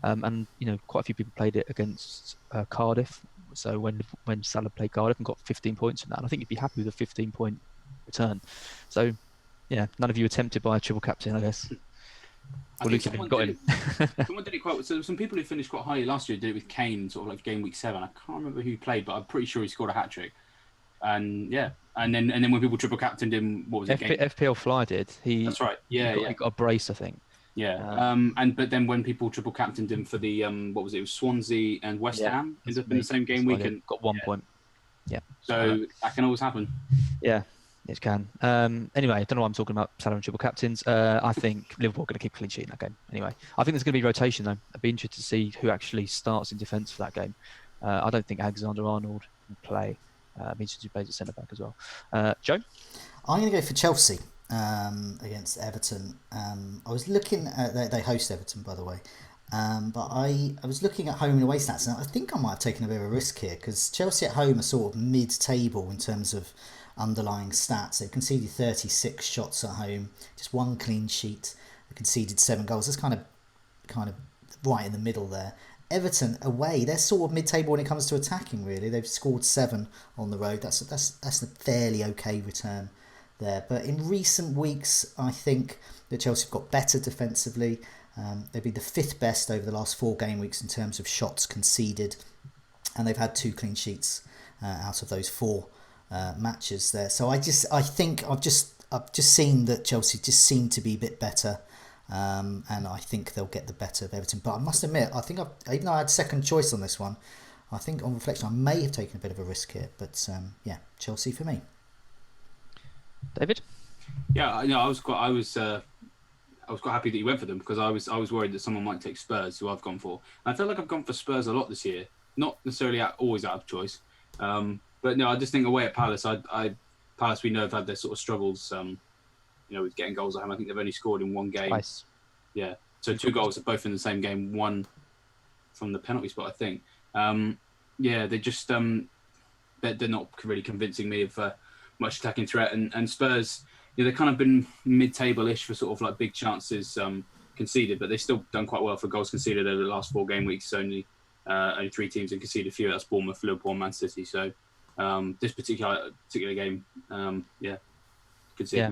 And quite a few people played it against Cardiff. So when Salah played Cardiff and got 15 points from that, and I think you'd be happy with a 15-point return. So yeah, none of you were tempted by a triple captain, I guess. Well, Luke, someone got him. Someone did it quite. So some people who finished quite highly last year did it with Kane, sort of like game week 7. I can't remember who played, but I'm pretty sure he scored a hat trick. And yeah, and then when people triple captained him, what was it? FPL Fly did. That's right. Yeah, he got a brace, I think. Yeah. But then when people triple captained him for the what was it? It was Swansea and West Ham ended up in the same game week and got 1 point. Yeah. So that can always happen. Yeah. It can. Anyway, I don't know why I'm talking about Salah and triple captains. I think Liverpool are going to keep clean sheet in that game. Anyway, I think there's going to be rotation though. I'd be interested to see who actually starts in defence for that game. I don't think Alexander-Arnold will play. I'd be interested who plays at centre back as well. Joe? I'm going to go for Chelsea against Everton. I was looking at they host Everton, by the way. But I was looking at home and away stats, and I think I might have taken a bit of a risk here, because Chelsea at home are sort of mid-table in terms of underlying stats. They've conceded 36 shots at home, just 1 clean sheet. They conceded 7 goals. That's kind of right in the middle there. Everton away, they're sort of mid-table when it comes to attacking. Really, they've scored 7 on the road. That's a fairly okay return there. But in recent weeks, I think that Chelsea have got better defensively. They've been the 5th best over the last 4 game weeks in terms of shots conceded, and they've had 2 clean sheets out of those 4 matches there. So I think I've just seen that Chelsea just seem to be a bit better, and I think they'll get the better of Everton. But I must admit, I think even though I had second choice on this one, I think on reflection I may have taken a bit of a risk here. But yeah, Chelsea for me. David? Yeah, I was quite happy that you went for them, because I was worried that someone might take Spurs, who I've gone for. And I feel like I've gone for Spurs a lot this year, not necessarily always out of choice. But no, I just think away at Palace, Palace we know have had their sort of struggles with getting goals at home. I think they've only scored in one game. Twice. Yeah, so 2 goals are both in the same game. One from the penalty spot, I think. They just they're not really convincing me of much attacking threat. And Spurs, they've kind of been mid-table-ish for sort of like big chances conceded, but they've still done quite well for goals conceded over the last 4 game weeks. Only 3 teams have conceded fewer. That's Bournemouth, Liverpool, and Man City. So this particular game, conceded. Yeah.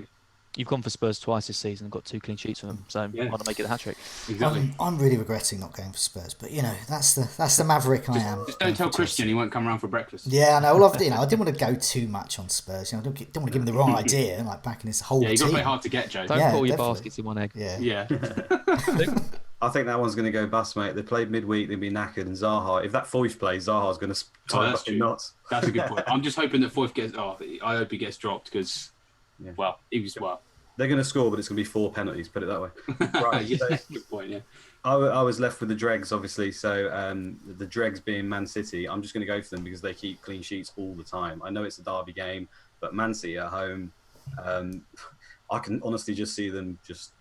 You've gone for Spurs twice this season and got 2 clean sheets from them, so why not make it a hat-trick? Exactly. I'm really regretting not going for Spurs, but that's the maverick I am. Just don't tell Christian he won't come around for breakfast. Yeah, I know. I didn't want to go too much on Spurs. I don't want to give him the wrong idea, like backing his whole team. You got to play hard to get, Joe. Don't put all your definitely. baskets in one egg. Yeah. I think that one's going to go bust, mate. They played midweek, they'll be knackered, and Zaha. If that Foyth plays, Zaha's going to tie up in knots. That's a good point. I'm just hoping that Foyth gets. I hope he gets dropped because, They're going to score, but it's going to be 4 penalties. Put it that way. Right. Good point. Yeah. I was left with the dregs, obviously. So the dregs being Man City, I'm just going to go for them because they keep clean sheets all the time. I know it's a derby game, but Man City at home, I can honestly just see them just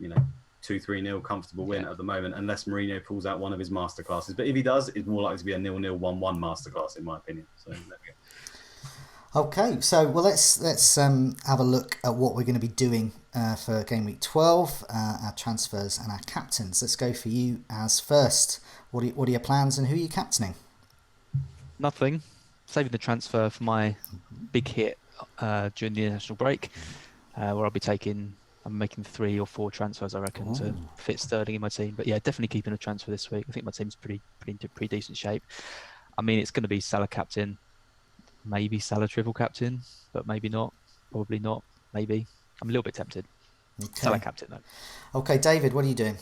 2-3-0 comfortable win at the moment, unless Mourinho pulls out one of his masterclasses. But if he does, it's more likely to be a 0-0, 1-1 masterclass, in my opinion. So there we go. Okay, so let's have a look at what we're going to be doing for game week 12, our transfers and our captains. Let's go for you as first. What are your plans and who are you captaining? Nothing. Saving the transfer for my big hit during the international break, where I'm making 3 or 4 transfers, I reckon, to fit Sterling in my team. But yeah, definitely keeping a transfer this week. I think my team's pretty decent shape. I mean, it's going to be Salah captain, maybe Salah triple captain, but maybe not. Probably not. Maybe. I'm a little bit tempted. Okay. Salah captain though. Okay, David, what are you doing?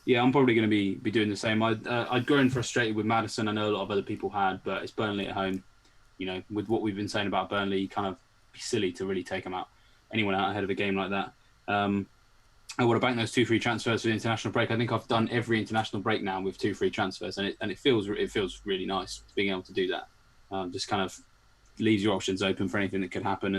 Yeah, I'm probably going to be doing the same. I'd grown frustrated with Maddison. I know a lot of other people had, but it's Burnley at home. With what we've been saying about Burnley, you kind of be silly to really take anyone out ahead of a game like that. I would have banked those 2 free transfers for the international break. I think I've done every international break now with 2 free transfers, and it feels really nice being able to do that. Just kind of leaves your options open for anything that could happen.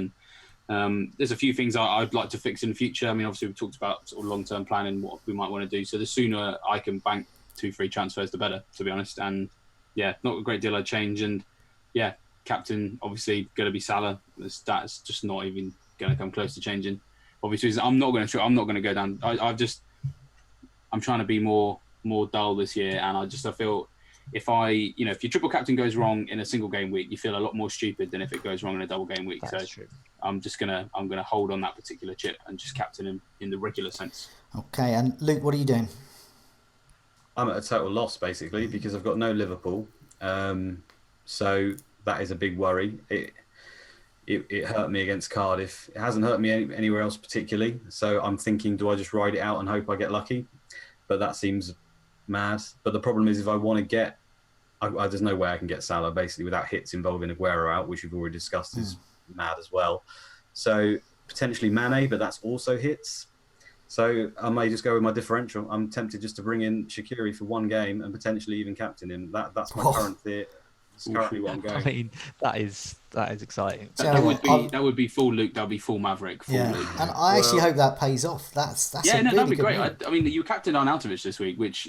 And there's a few things I'd like to fix in the future. I mean, obviously, we've talked about sort of long-term planning, what we might want to do. So the sooner I can bank 2 free transfers, the better, to be honest. And yeah, not a great deal I'd change. And yeah, captain, obviously, going to be Salah. That's just not even going to come close to changing. Obviously, I'm not going to go down. I'm trying to be more dull this year, and I feel if your triple captain goes wrong in a single game week, you feel a lot more stupid than if it goes wrong in a double game week. That's true. I'm gonna hold on that particular chip and just captain him in the regular sense. Okay, and Luke, what are you doing? I'm at a total loss basically because I've got no Liverpool, so that is a big worry. It hurt me against Cardiff. It hasn't hurt me anywhere else particularly. So I'm thinking, do I just ride it out and hope I get lucky? But that seems mad. But the problem is, if I want to get, there's no way I can get Salah basically without hits involving Aguero out, which we've already discussed is mad as well. So potentially Mane, but that's also hits. So I may just go with my differential. I'm tempted just to bring in Shaqiri for 1 game and potentially even captain him. That's my current theory. It's currently what I'm going. I mean, that is exciting. That would be full Luke. That would be full Maverick. Full Luke. And I actually hope that pays off. That's that'd be great. I mean, you captained Arnautovic this week, which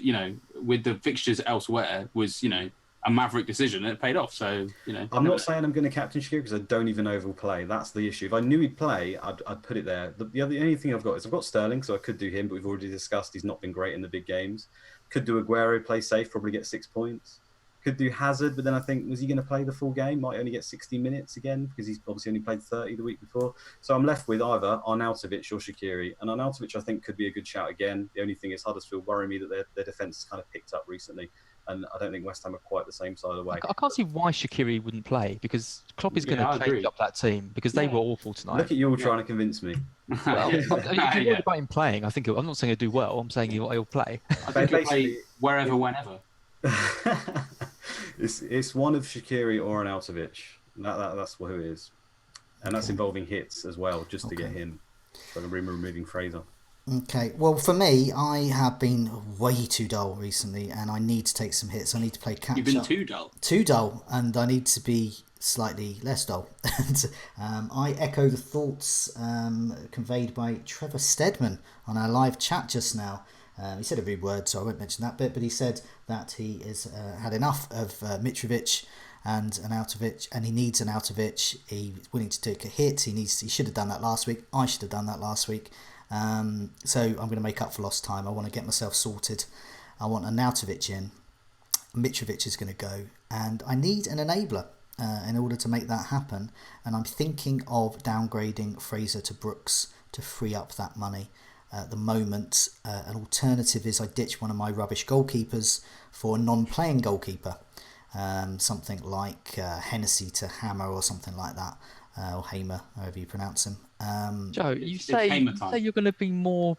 with the fixtures elsewhere was a Maverick decision, and it paid off. So I'm not saying I'm going to captain Shaqiri because I don't even know if he'll play. That's the issue. If I knew he'd play, I'd put it there. The only thing I've got Sterling, so I could do him, but we've already discussed he's not been great in the big games. Could do Aguero, play safe, probably get 6 points. Could do Hazard, but then I think, was he going to play the full game? Might only get 60 minutes again because he's obviously only played 30 the week before. So I'm left with either Arnautovic or Shaqiri. And Arnautovic, I think, could be a good shout again. The only thing is Huddersfield worry me that their defence has kind of picked up recently. And I don't think West Ham are quite the same side of the way. I can't see why Shaqiri wouldn't play because Klopp is going to change up that team because they were awful tonight. Look at you all trying to convince me. Well, if you're worried about him playing, I'm not saying he'll do well. I'm saying he'll play. I think he'll play wherever, whenever. It's one of Shaqiri or Arnautovic. That's who it is. And that's involving hits as well, just to get him. So I'm removing Fraser. Okay, well, for me, I have been way too dull recently, and I need to take some hits. I need to play catch You've been up. too dull. Too dull, and I need to be slightly less dull. And I echo the thoughts conveyed by Trevor Steadman on our live chat just now. He said a rude word, so I won't mention that bit, but he said that he has had enough of Mitrovic and Arnautovic, and he needs Arnautovic. He's willing to take a hit. He should have done that last week. I should have done that last week. So I'm going to make up for lost time. I want to get myself sorted. I want Arnautovic in. Mitrovic is going to go, and I need an enabler in order to make that happen. And I'm thinking of downgrading Fraser to Brooks to free up that money. At the moment, an alternative is I ditch one of my rubbish goalkeepers for a non-playing goalkeeper, something like Hennessy to Hammer or something like that, or Hamer, however you pronounce him. Joe, you say you're going to be more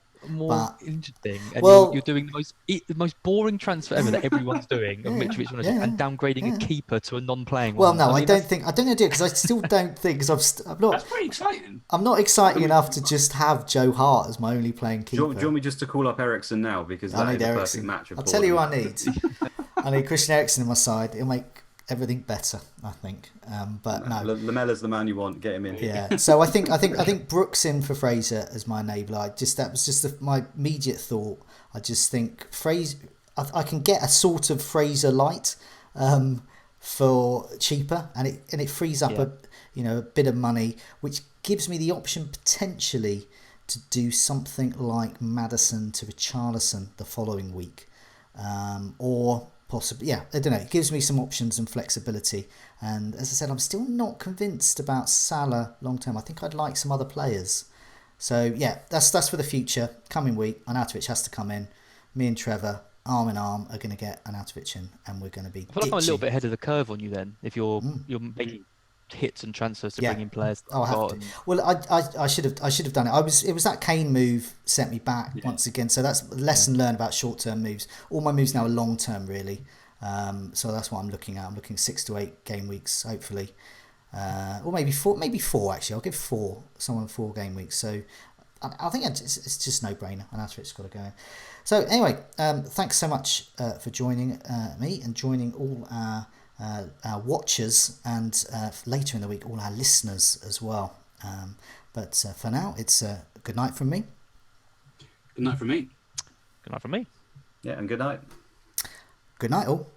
interesting, and you're doing the most boring transfer ever that everyone's doing of Mitrovic and downgrading a keeper to a non-playing one. Well, no, I don't think I don't know do it because I still don't think because I'm not. That's pretty exciting. I'm not exciting enough to just have Joe Hart as my only playing keeper. Do you want me just to call up Ericsson now because that is a perfect match? I'll tell you what I need. I need Christian Eriksen on my side. It'll make everything better, I think. But no, Lamella's the man you want. Get him in. Yeah. So I think Brooks in for Fraser as my enabler. That was just my immediate thought. I just think Fraser. I can get a sort of Fraser light for cheaper, and it frees up a bit of money, which gives me the option potentially to do something like Maddison to Richarlison the following week, or possibly, I don't know. It gives me some options and flexibility. And as I said, I'm still not convinced about Salah long term. I think I'd like some other players. So that's for the future. Coming week, Arnautovic has to come in. Me and Trevor, arm in arm, are going to get Arnautovic in, and we're going to be. I feel like I'm a little bit ahead of the curve on you then. If you're making hits and transfers to bring in players. Oh, I have to. Well, I should have done it. It was that Kane move sent me back once again. So that's a lesson learned about short term moves. All my moves now are long term, really. So that's what I'm looking at. I'm looking 6 to 8 game weeks, hopefully, or maybe four actually. I'll give someone 4 game weeks. So I think it's just no brainer. And after it's got to go in. So anyway, thanks so much for joining me and joining all our watchers, and later in the week all our listeners as well. But for now, it's good night from me. Good night from me. Good night from me. Yeah, and good night. Good night all.